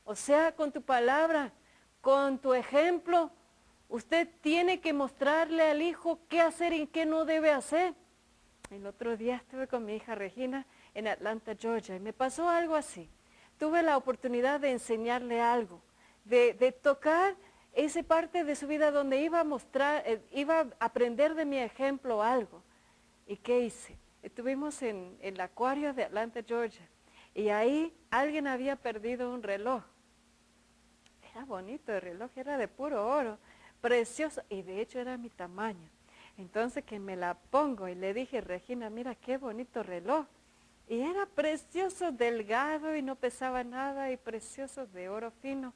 O sea, con tu palabra, con tu ejemplo, usted tiene que mostrarle al hijo qué hacer y qué no debe hacer. El otro día estuve con mi hija Regina en Atlanta, Georgia, y me pasó algo así. Tuve la oportunidad de enseñarle algo, de tocar esa parte de su vida donde iba a mostrar, iba a aprender de mi ejemplo algo. ¿Y qué hice? Estuvimos en el acuario de Atlanta, Georgia, y ahí alguien había perdido un reloj. Era bonito el reloj, era de puro oro, precioso, y de hecho era mi tamaño. Entonces que me la pongo y le dije, Regina, mira qué bonito reloj. Y era precioso, delgado y no pesaba nada y precioso de oro fino.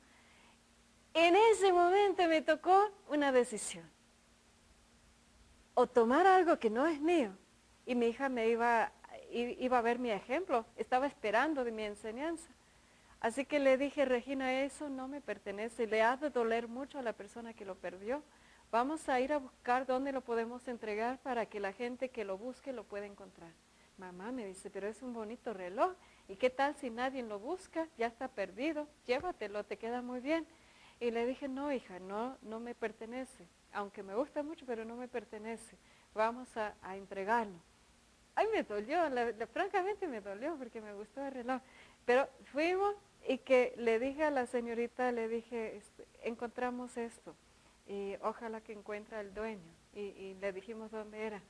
En ese momento me tocó una decisión. O tomar algo que no es mío. Y mi hija me iba a ver mi ejemplo, estaba esperando de mi enseñanza. Así que le dije, Regina, eso no me pertenece, le ha de doler mucho a la persona que lo perdió. Vamos a ir a buscar dónde lo podemos entregar para que la gente que lo busque lo pueda encontrar. Mamá me dice, pero es un bonito reloj, ¿y qué tal si nadie lo busca? Ya está perdido, llévatelo, te queda muy bien. Y le dije, no hija, no me pertenece, aunque me gusta mucho, pero no me pertenece, vamos a entregarlo. Ay, me dolió, francamente me dolió porque me gustó el reloj. Pero fuimos y que le dije a la señorita, le dije, encontramos esto y ojalá que encuentre al dueño. Y le dijimos dónde era.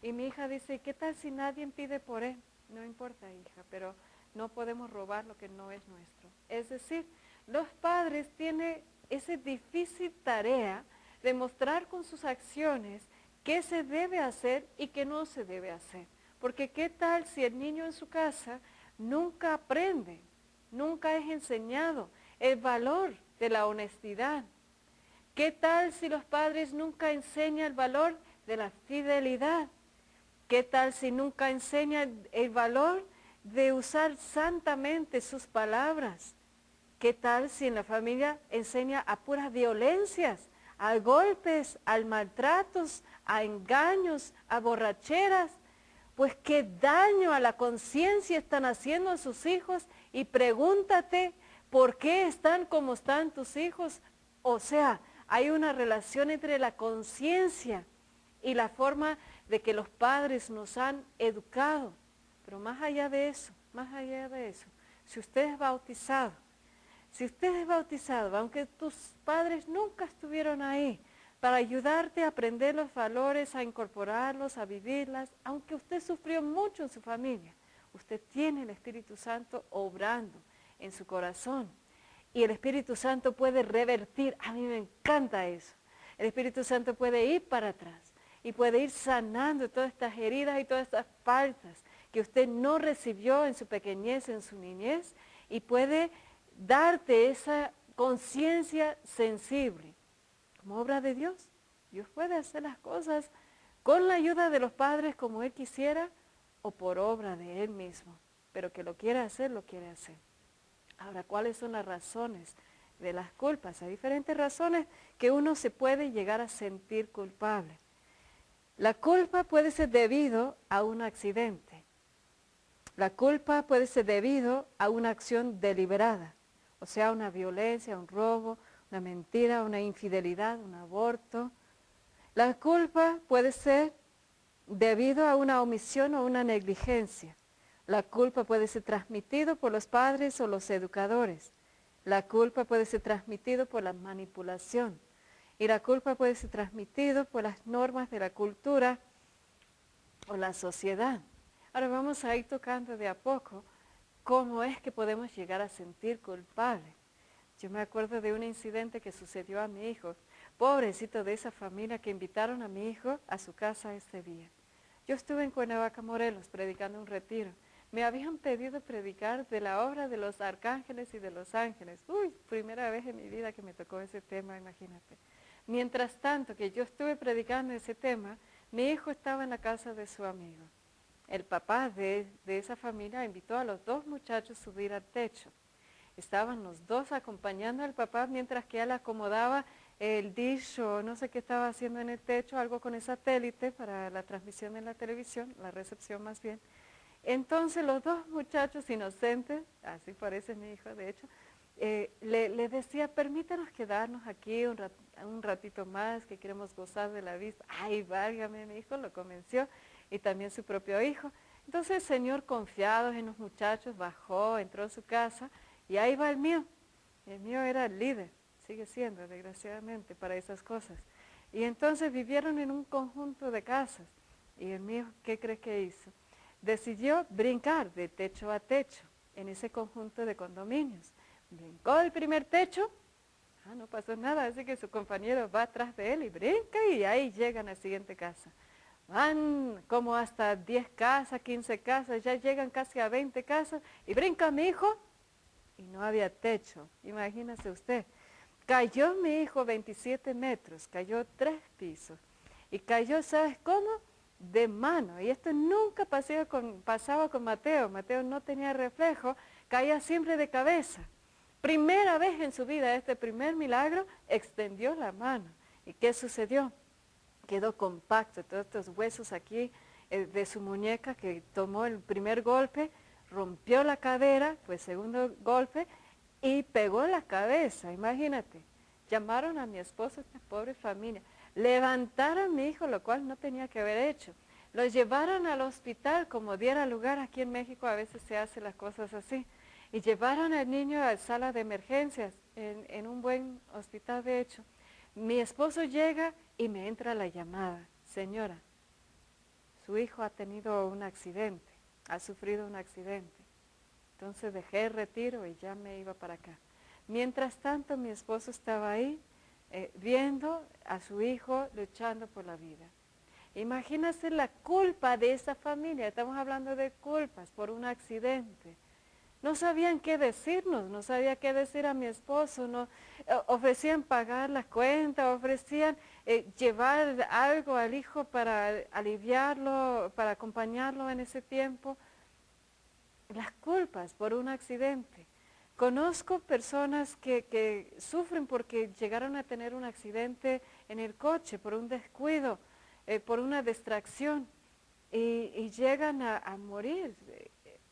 Y mi hija dice, ¿qué tal si nadie pide por él? No importa, hija, pero no podemos robar lo que no es nuestro. Es decir, los padres tienen esa difícil tarea de mostrar con sus acciones qué se debe hacer y qué no se debe hacer. Porque qué tal si el niño en su casa nunca aprende, nunca es enseñado el valor de la honestidad. ¿Qué tal si los padres nunca enseñan el valor de la fidelidad? ¿Qué tal si nunca enseñan el valor de usar santamente sus palabras? ¿Qué tal si en la familia enseña a puras violencias, a golpes, a maltratos, a engaños, a borracheras? Pues qué daño a la conciencia están haciendo a sus hijos y pregúntate por qué están como están tus hijos. O sea, hay una relación entre la conciencia y la forma de que los padres nos han educado. Pero más allá de eso, si usted es bautizado, aunque tus padres nunca estuvieron ahí, para ayudarte a aprender los valores, a incorporarlos, a vivirlas, aunque usted sufrió mucho en su familia, usted tiene el Espíritu Santo obrando en su corazón. Y el Espíritu Santo puede revertir, a mí me encanta eso. El Espíritu Santo puede ir para atrás y puede ir sanando todas estas heridas y todas estas faltas que usted no recibió en su pequeñez, en su niñez, y puede darte esa conciencia sensible. Como obra de Dios, Dios puede hacer las cosas con la ayuda de los padres como Él quisiera o por obra de Él mismo. Pero que lo quiere hacer, lo quiere hacer. Ahora, ¿cuáles son las razones de las culpas? Hay diferentes razones que uno se puede llegar a sentir culpable. La culpa puede ser debido a un accidente. La culpa puede ser debido a una acción deliberada, o sea, una violencia, un robo, una mentira, una infidelidad, un aborto. La culpa puede ser debido a una omisión o una negligencia. La culpa puede ser transmitida por los padres o los educadores. La culpa puede ser transmitida por la manipulación. Y la culpa puede ser transmitida por las normas de la cultura o la sociedad. Ahora vamos a ir tocando de a poco cómo es que podemos llegar a sentir culpable. Yo me acuerdo de un incidente que sucedió a mi hijo, pobrecito de esa familia que invitaron a mi hijo a su casa ese día. Yo estuve en Cuernavaca, Morelos, predicando un retiro. Me habían pedido predicar de la obra de los arcángeles y de los ángeles. Uy, primera vez en mi vida que me tocó ese tema, imagínate. Mientras tanto que yo estuve predicando ese tema, mi hijo estaba en la casa de su amigo. El papá de esa familia invitó a los dos muchachos a subir al techo. Estaban los dos acompañando al papá mientras que él acomodaba el dish o no sé qué estaba haciendo en el techo, algo con el satélite para la transmisión en la televisión, la recepción más bien. Entonces los dos muchachos inocentes, así parece mi hijo de hecho, le decía, permítanos quedarnos aquí un ratito más, que queremos gozar de la vista. Ay, válgame, mi hijo lo convenció, y también su propio hijo. Entonces el Señor, confiado en los muchachos, bajó, entró a su casa, y ahí va el mío. El mío era el líder, sigue siendo, desgraciadamente, para esas cosas. Y entonces vivieron en un conjunto de casas, y el mío, ¿qué cree que hizo? Decidió brincar de techo a techo en ese conjunto de condominios. Brincó el primer techo, no pasó nada, así que su compañero va atrás de él y brinca y ahí llegan a la siguiente casa. Van como hasta 10 casas, 15 casas, ya llegan casi a 20 casas y brinca mi hijo y no había techo, imagínese usted. Cayó mi hijo 27 metros, cayó 3 pisos y cayó, ¿sabes cómo? De mano, y esto nunca pasaba con Mateo. Mateo no tenía reflejo, caía siempre de cabeza. Primera vez en su vida, este primer milagro, extendió la mano. ¿Y qué sucedió? Quedó compacto, todos estos huesos aquí de su muñeca, que tomó el primer golpe, rompió la cadera, pues segundo golpe, y pegó la cabeza, imagínate. Llamaron a mi esposo, esta pobre familia. Levantaron a mi hijo, lo cual no tenía que haber hecho. Lo llevaron al hospital, como diera lugar aquí en México, a veces se hacen las cosas así. Y llevaron al niño a la sala de emergencias, en un buen hospital de hecho. Mi esposo llega y me entra la llamada. Señora, su hijo ha tenido un accidente, ha sufrido un accidente. Entonces dejé el retiro y ya me iba para acá. Mientras tanto, mi esposo estaba ahí viendo a su hijo luchando por la vida. Imagínense la culpa de esa familia, estamos hablando de culpas por un accidente. No sabían qué decirnos, no sabía qué decir a mi esposo, no, ofrecían pagar la cuenta, ofrecían llevar algo al hijo para aliviarlo, para acompañarlo en ese tiempo. Las culpas por un accidente. Conozco personas que sufren porque llegaron a tener un accidente en el coche, por un descuido, por una distracción, y llegan a morir,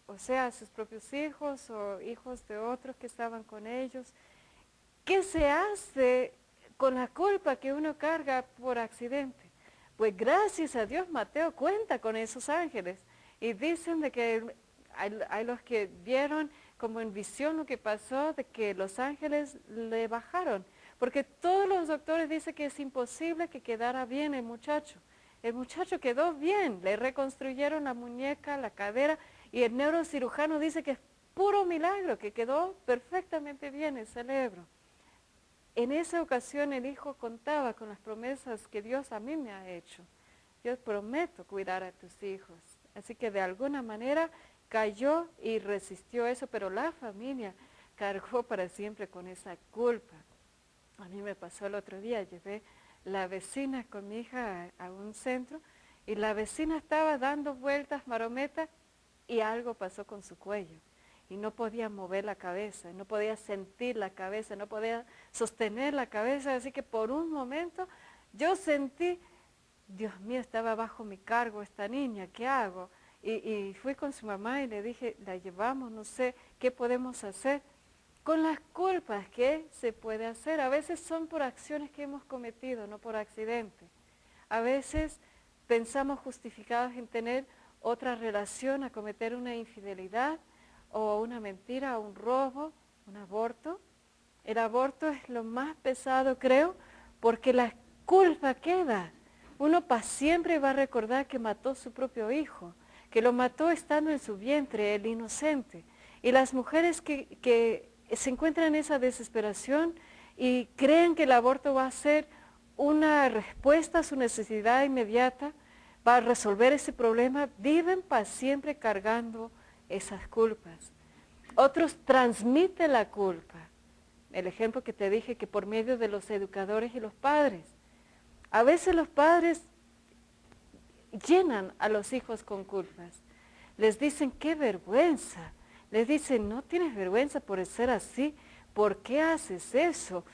o sea, sus propios hijos o hijos de otros que estaban con ellos. ¿Qué se hace con la culpa que uno carga por accidente? Pues gracias a Dios Mateo cuenta con esos ángeles, y dicen de que hay los que vieron como en visión lo que pasó, de que los ángeles le bajaron, porque todos los doctores dicen que es imposible que quedara bien el muchacho. El muchacho quedó bien, le reconstruyeron la muñeca, la cadera, y el neurocirujano dice que es puro milagro, que quedó perfectamente bien el cerebro. En esa ocasión el hijo contaba con las promesas que Dios a mí me ha hecho. Yo prometo cuidar a tus hijos. Así que de alguna manera cayó y resistió eso, pero la familia cargó para siempre con esa culpa. A mí me pasó el otro día, llevé la vecina con mi hija a un centro, y la vecina estaba dando vueltas marometas y algo pasó con su cuello. Y no podía mover la cabeza, no podía sentir la cabeza, no podía sostener la cabeza. Así que por un momento yo sentí, Dios mío, estaba bajo mi cargo esta niña, ¿qué hago? Y fui con su mamá y le dije, la llevamos, no sé, ¿qué podemos hacer? Con las culpas, ¿qué se puede hacer? A veces son por acciones que hemos cometido, no por accidente. A veces pensamos justificados en tener otra relación, a cometer una infidelidad o una mentira, un robo, un aborto. El aborto es lo más pesado, creo, porque la culpa queda. Uno para siempre va a recordar que mató su propio hijo, que lo mató estando en su vientre, el inocente. Y las mujeres que se encuentran en esa desesperación y creen que el aborto va a ser una respuesta a su necesidad inmediata, va a resolver ese problema, viven para siempre cargando esas culpas. Otros transmiten la culpa. El ejemplo que te dije, que por medio de los educadores y los padres. A veces los padres llenan a los hijos con culpas. Les dicen, qué vergüenza. Les dicen, no tienes vergüenza por ser así. ¿Por qué haces eso?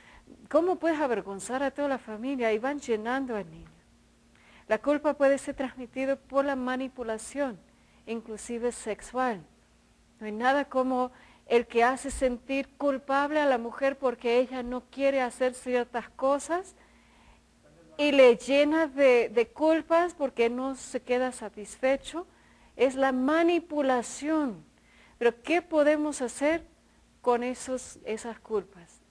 ¿Cómo puedes avergonzar a toda la familia? Y van llenando al niño. La culpa puede ser transmitida por la manipulación, inclusive sexual. No hay nada como el que hace sentir culpable a la mujer porque ella no quiere hacer ciertas cosas y le llena de culpas porque no se queda satisfecho. Es la manipulación. Pero ¿qué podemos hacer con esas culpas?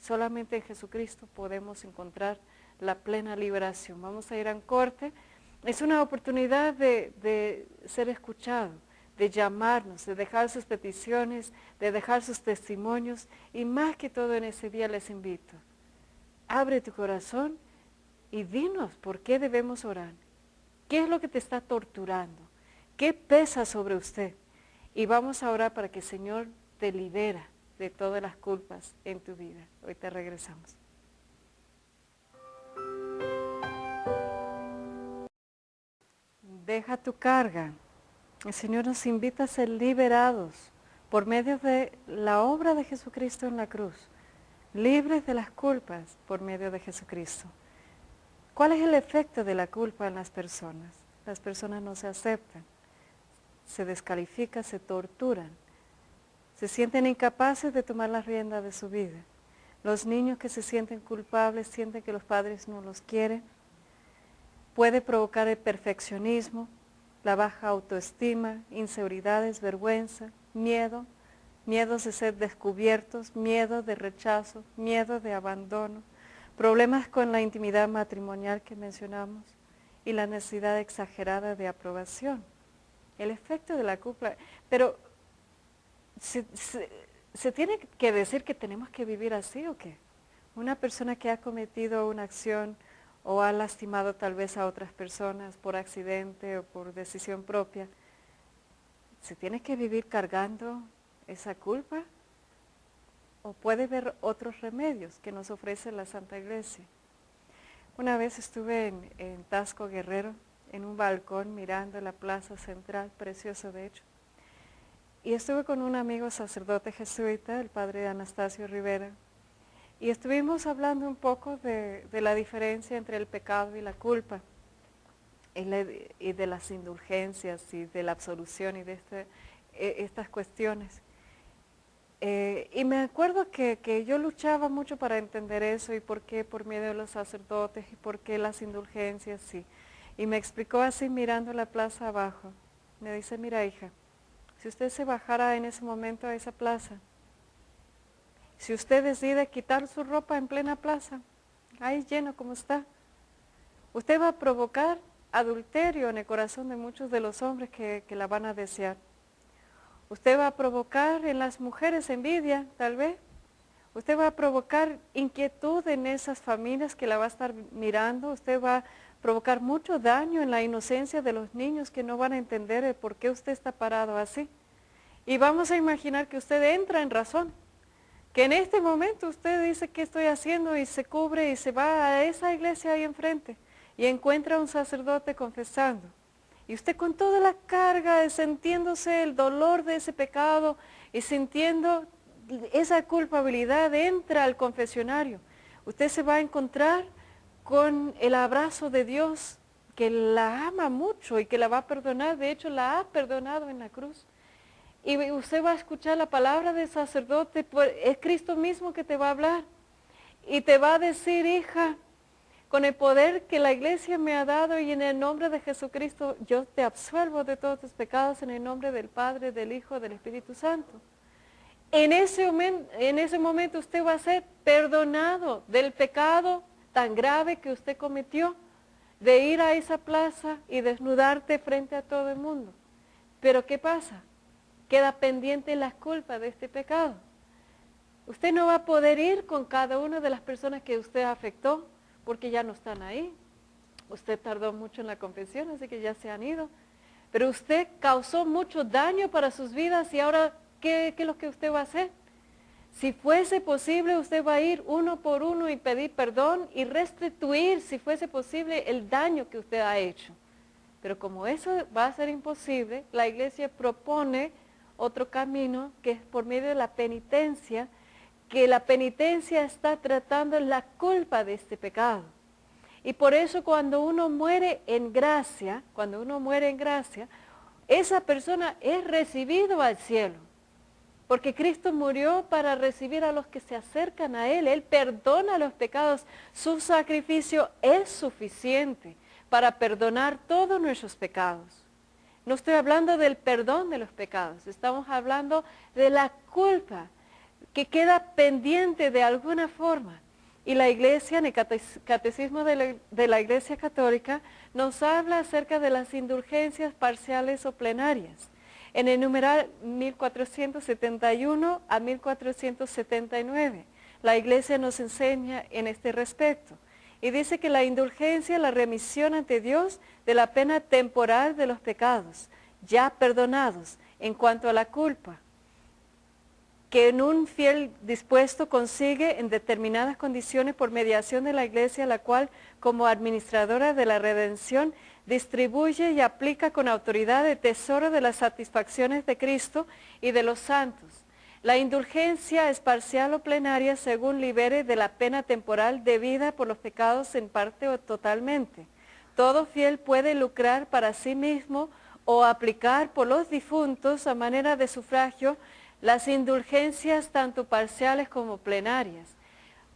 Solamente en Jesucristo podemos encontrar la plena liberación. Vamos a ir a un corte. Es una oportunidad de ser escuchado, de llamarnos, de dejar sus peticiones, de dejar sus testimonios. Y más que todo en ese día les invito, abre tu corazón y dinos por qué debemos orar. ¿Qué es lo que te está torturando? ¿Qué pesa sobre usted? Y vamos a orar para que el Señor te libera de todas las culpas en tu vida. Ahorita regresamos. Deja tu carga. El Señor nos invita a ser liberados por medio de la obra de Jesucristo en la cruz, libres de las culpas por medio de Jesucristo. ¿Cuál es el efecto de la culpa en las personas? Las personas no se aceptan, se descalifican, se torturan, se sienten incapaces de tomar la rienda de su vida. Los niños que se sienten culpables sienten que los padres no los quieren. Puede provocar el perfeccionismo, la baja autoestima, inseguridades, vergüenza, miedo, miedos de ser descubiertos, miedo de rechazo, miedo de abandono, problemas con la intimidad matrimonial que mencionamos y la necesidad exagerada de aprobación. El efecto de la culpa, pero ¿se tiene que decir que tenemos que vivir así o qué? Una persona que ha cometido una acción o ha lastimado tal vez a otras personas por accidente o por decisión propia, ¿se tiene que vivir cargando esa culpa? ¿O puede haber otros remedios que nos ofrece la Santa Iglesia? Una vez estuve en Tasco Guerrero, en un balcón mirando la plaza central, precioso de hecho, y estuve con un amigo sacerdote jesuita, el padre Anastasio Rivera, y estuvimos hablando un poco de la diferencia entre el pecado y la culpa, y de las indulgencias y de la absolución y de estas cuestiones. Y me acuerdo que yo luchaba mucho para entender eso y por qué por medio de los sacerdotes y por qué las indulgencias. Y me explicó así mirando la plaza abajo. Me dice, mira hija, si usted se bajara en ese momento a esa plaza, si usted decide quitar su ropa en plena plaza, ahí lleno como está, usted va a provocar adulterio en el corazón de muchos de los hombres que la van a desear. Usted va a provocar en las mujeres envidia, tal vez. Usted va a provocar inquietud en esas familias que la va a estar mirando. Usted va a provocar mucho daño en la inocencia de los niños que no van a entender el por qué usted está parado así. Y vamos a imaginar que usted entra en razón. Que en este momento usted dice qué estoy haciendo y se cubre y se va a esa iglesia ahí enfrente y encuentra a un sacerdote confesando. Y usted con toda la carga, sintiéndose el dolor de ese pecado y sintiendo esa culpabilidad, entra al confesionario. Usted se va a encontrar con el abrazo de Dios que la ama mucho y que la va a perdonar. De hecho, la ha perdonado en la cruz. Y usted va a escuchar la palabra del sacerdote, es Cristo mismo que te va a hablar. Y te va a decir, hija, con el poder que la iglesia me ha dado y en el nombre de Jesucristo, yo te absuelvo de todos tus pecados en el nombre del Padre, del Hijo, del Espíritu Santo. En ese momento usted va a ser perdonado del pecado tan grave que usted cometió, de ir a esa plaza y desnudarte frente a todo el mundo. Pero ¿qué pasa? Queda pendiente la culpa de este pecado. Usted no va a poder ir con cada una de las personas que usted afectó, porque ya no están ahí. Usted tardó mucho en la confesión, así que ya se han ido. Pero usted causó mucho daño para sus vidas y ahora, ¿qué es lo que usted va a hacer? Si fuese posible, usted va a ir uno por uno y pedir perdón y restituir, si fuese posible, el daño que usted ha hecho. Pero como eso va a ser imposible, la iglesia propone otro camino que es por medio de la penitencia, que la penitencia está tratando la culpa de este pecado. Y por eso cuando uno muere en gracia, esa persona es recibido al cielo. Porque Cristo murió para recibir a los que se acercan a Él. Él perdona los pecados. Su sacrificio es suficiente para perdonar todos nuestros pecados. No estoy hablando del perdón de los pecados. Estamos hablando de la culpa que queda pendiente de alguna forma. Y la iglesia, en el catecismo de la Iglesia Católica, nos habla acerca de las indulgencias parciales o plenarias. En el numeral 1471 a 1479, la iglesia nos enseña en este respecto. Y dice que la indulgencia es la remisión ante Dios de la pena temporal de los pecados, ya perdonados en cuanto a la culpa, que en un fiel dispuesto consigue en determinadas condiciones por mediación de la iglesia, la cual como administradora de la redención distribuye y aplica con autoridad el tesoro de las satisfacciones de Cristo y de los santos. La indulgencia es parcial o plenaria según libere de la pena temporal debida por los pecados en parte o totalmente. Todo fiel puede lucrar para sí mismo o aplicar por los difuntos a manera de sufragio las indulgencias tanto parciales como plenarias.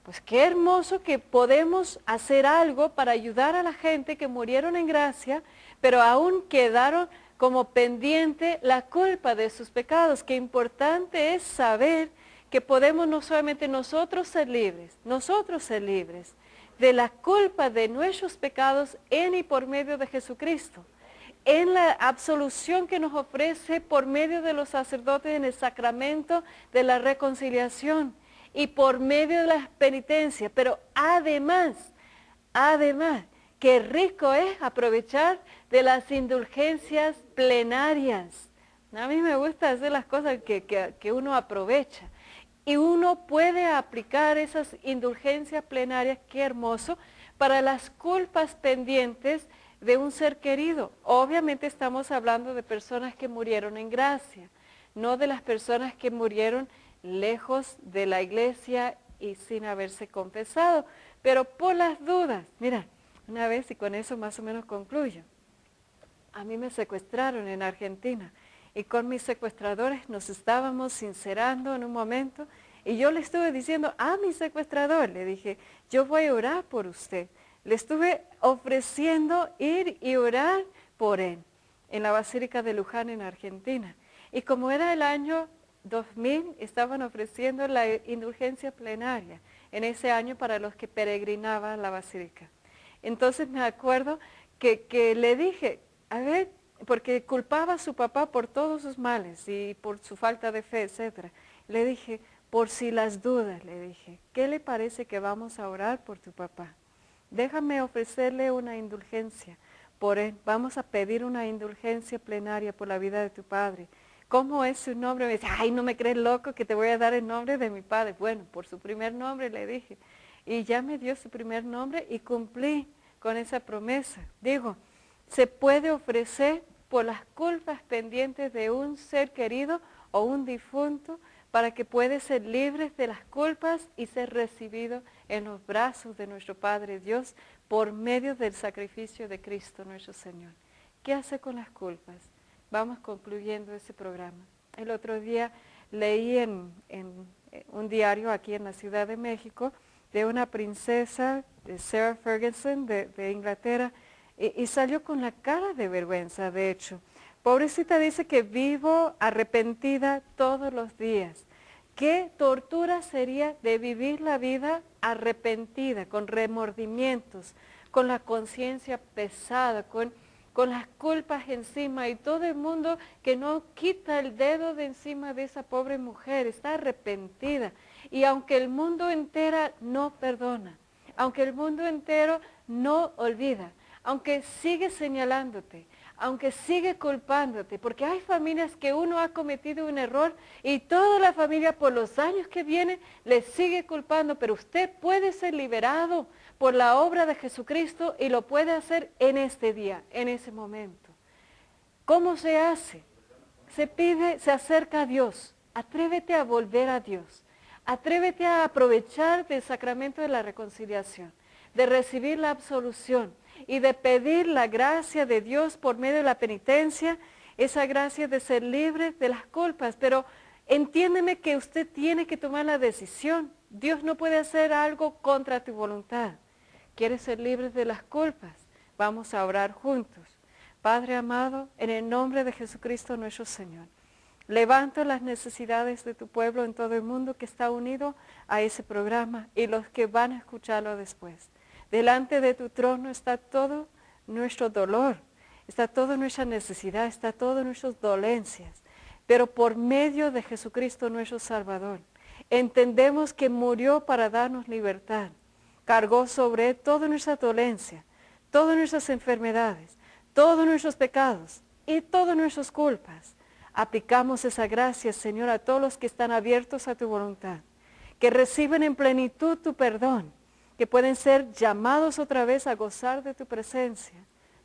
Pues qué hermoso que podemos hacer algo para ayudar a la gente que murieron en gracia, pero aún quedaron como pendiente la culpa de sus pecados. Qué importante es saber que podemos no solamente nosotros ser libres de la culpa de nuestros pecados en y por medio de Jesucristo, en la absolución que nos ofrece por medio de los sacerdotes en el sacramento de la reconciliación y por medio de la penitencia, pero además, qué rico es aprovechar de las indulgencias plenarias. A mí me gusta hacer las cosas que uno aprovecha. Y uno puede aplicar esas indulgencias plenarias, qué hermoso, para las culpas pendientes de un ser querido. Obviamente estamos hablando de personas que murieron en gracia, no de las personas que murieron lejos de la iglesia y sin haberse confesado. Pero por las dudas, mira, una vez, y con eso más o menos concluyo, a mí me secuestraron en Argentina y con mis secuestradores nos estábamos sincerando en un momento y yo le estuve diciendo a mi secuestrador, le dije, yo voy a orar por usted. Le estuve ofreciendo ir y orar por él en la Basílica de Luján en Argentina. Y como era el año 2000, estaban ofreciendo la indulgencia plenaria en ese año para los que peregrinaban a la Basílica. Entonces me acuerdo que le dije, a ver, porque culpaba a su papá por todos sus males y por su falta de fe, etc. Le dije, por si las dudas, le dije, ¿qué le parece que vamos a orar por tu papá? Déjame ofrecerle una indulgencia por él. Vamos a pedir una indulgencia plenaria por la vida de tu padre. ¿Cómo es su nombre? Me dice, ay, no me crees loco que te voy a dar el nombre de mi padre. Bueno, por su primer nombre le dije. Y ya me dio su primer nombre y cumplí con esa promesa. Digo, se puede ofrecer por las culpas pendientes de un ser querido o un difunto para que pueda ser libre de las culpas y ser recibido en los brazos de nuestro Padre Dios por medio del sacrificio de Cristo nuestro Señor. ¿Qué hace con las culpas? Vamos concluyendo ese programa. El otro día leí en un diario aquí en la Ciudad de México de una princesa de Sarah Ferguson de Inglaterra, y salió con la cara de vergüenza, de hecho. Pobrecita, dice que vivo arrepentida todos los días. ¿Qué tortura sería de vivir la vida arrepentida, con remordimientos, con la conciencia pesada, con las culpas encima y todo el mundo que no quita el dedo de encima de esa pobre mujer, está arrepentida. Y aunque el mundo entero no perdona, aunque el mundo entero no olvida, aunque sigue señalándote, aunque sigue culpándote, porque hay familias que uno ha cometido un error y toda la familia por los años que vienen le sigue culpando, pero usted puede ser liberado por la obra de Jesucristo y lo puede hacer en este día, en ese momento. ¿Cómo se hace? Se pide, se acerca a Dios. Atrévete a volver a Dios. Atrévete a aprovechar del sacramento de la reconciliación, de recibir la absolución y de pedir la gracia de Dios por medio de la penitencia, esa gracia de ser libre de las culpas. Pero entiéndeme que usted tiene que tomar la decisión. Dios no puede hacer algo contra tu voluntad. ¿Quieres ser libre de las culpas? Vamos a orar juntos. Padre amado, en el nombre de Jesucristo nuestro Señor, levanto las necesidades de tu pueblo en todo el mundo que está unido a ese programa y los que van a escucharlo después. Delante de tu trono está todo nuestro dolor, está toda nuestra necesidad, está todas nuestras dolencias. Pero por medio de Jesucristo nuestro Salvador, entendemos que murió para darnos libertad. Cargó sobre él toda nuestra dolencia, todas nuestras enfermedades, todos nuestros pecados y todas nuestras culpas. Aplicamos esa gracia, Señor, a todos los que están abiertos a tu voluntad, que reciben en plenitud tu perdón, que pueden ser llamados otra vez a gozar de tu presencia.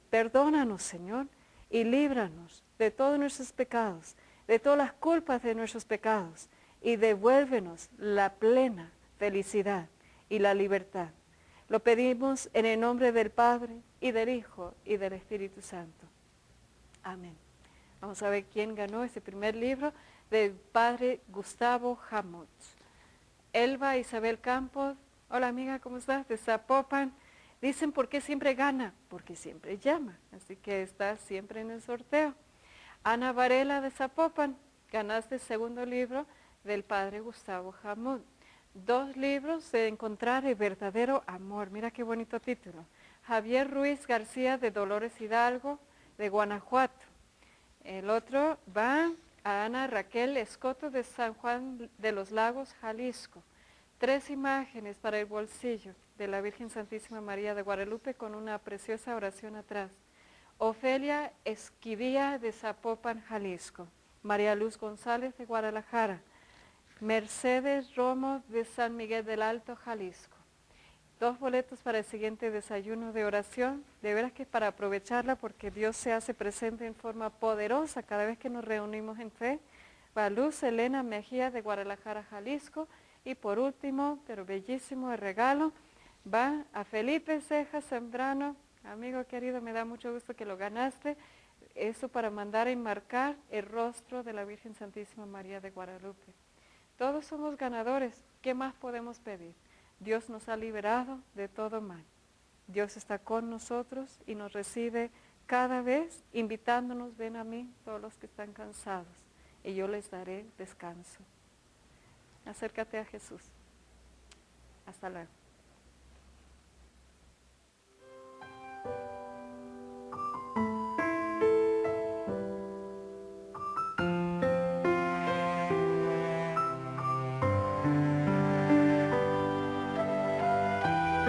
Perdónanos, Señor, y líbranos de todos nuestros pecados, de todas las culpas de nuestros pecados, y devuélvenos la plena felicidad y la libertad. Lo pedimos en el nombre del Padre, y del Hijo, y del Espíritu Santo. Amén. Vamos a ver quién ganó ese primer libro del padre Gustavo Hamut. Elba Isabel Campos. Hola amiga, ¿cómo estás? De Zapopan. Dicen, ¿por qué siempre gana? Porque siempre llama, así que está siempre en el sorteo. Ana Varela de Zapopan, ganaste el segundo libro del padre Gustavo Hamut. 2 libros de Encontrar el verdadero amor. Mira qué bonito título. Javier Ruiz García de Dolores Hidalgo, de Guanajuato. El otro va a Ana Raquel Escoto de San Juan de los Lagos, Jalisco. 3 imágenes para el bolsillo de la Virgen Santísima María de Guadalupe con una preciosa oración atrás. Ofelia Esquivía de Zapopan, Jalisco. María Luz González de Guadalajara. Mercedes Romo de San Miguel del Alto, Jalisco. 2 boletos para el siguiente desayuno de oración. De veras que para aprovecharla, porque Dios se hace presente en forma poderosa cada vez que nos reunimos en fe. Va Luz Elena Mejía de Guadalajara, Jalisco. Y por último, pero bellísimo el regalo, va a Felipe Ceja Zambrano. Amigo querido, me da mucho gusto que lo ganaste. Eso para mandar a enmarcar el rostro de la Virgen Santísima María de Guadalupe. Todos somos ganadores. ¿Qué más podemos pedir? Dios nos ha liberado de todo mal. Dios está con nosotros y nos recibe cada vez invitándonos, ven a mí todos los que están cansados y yo les daré descanso. Acércate a Jesús. Hasta luego.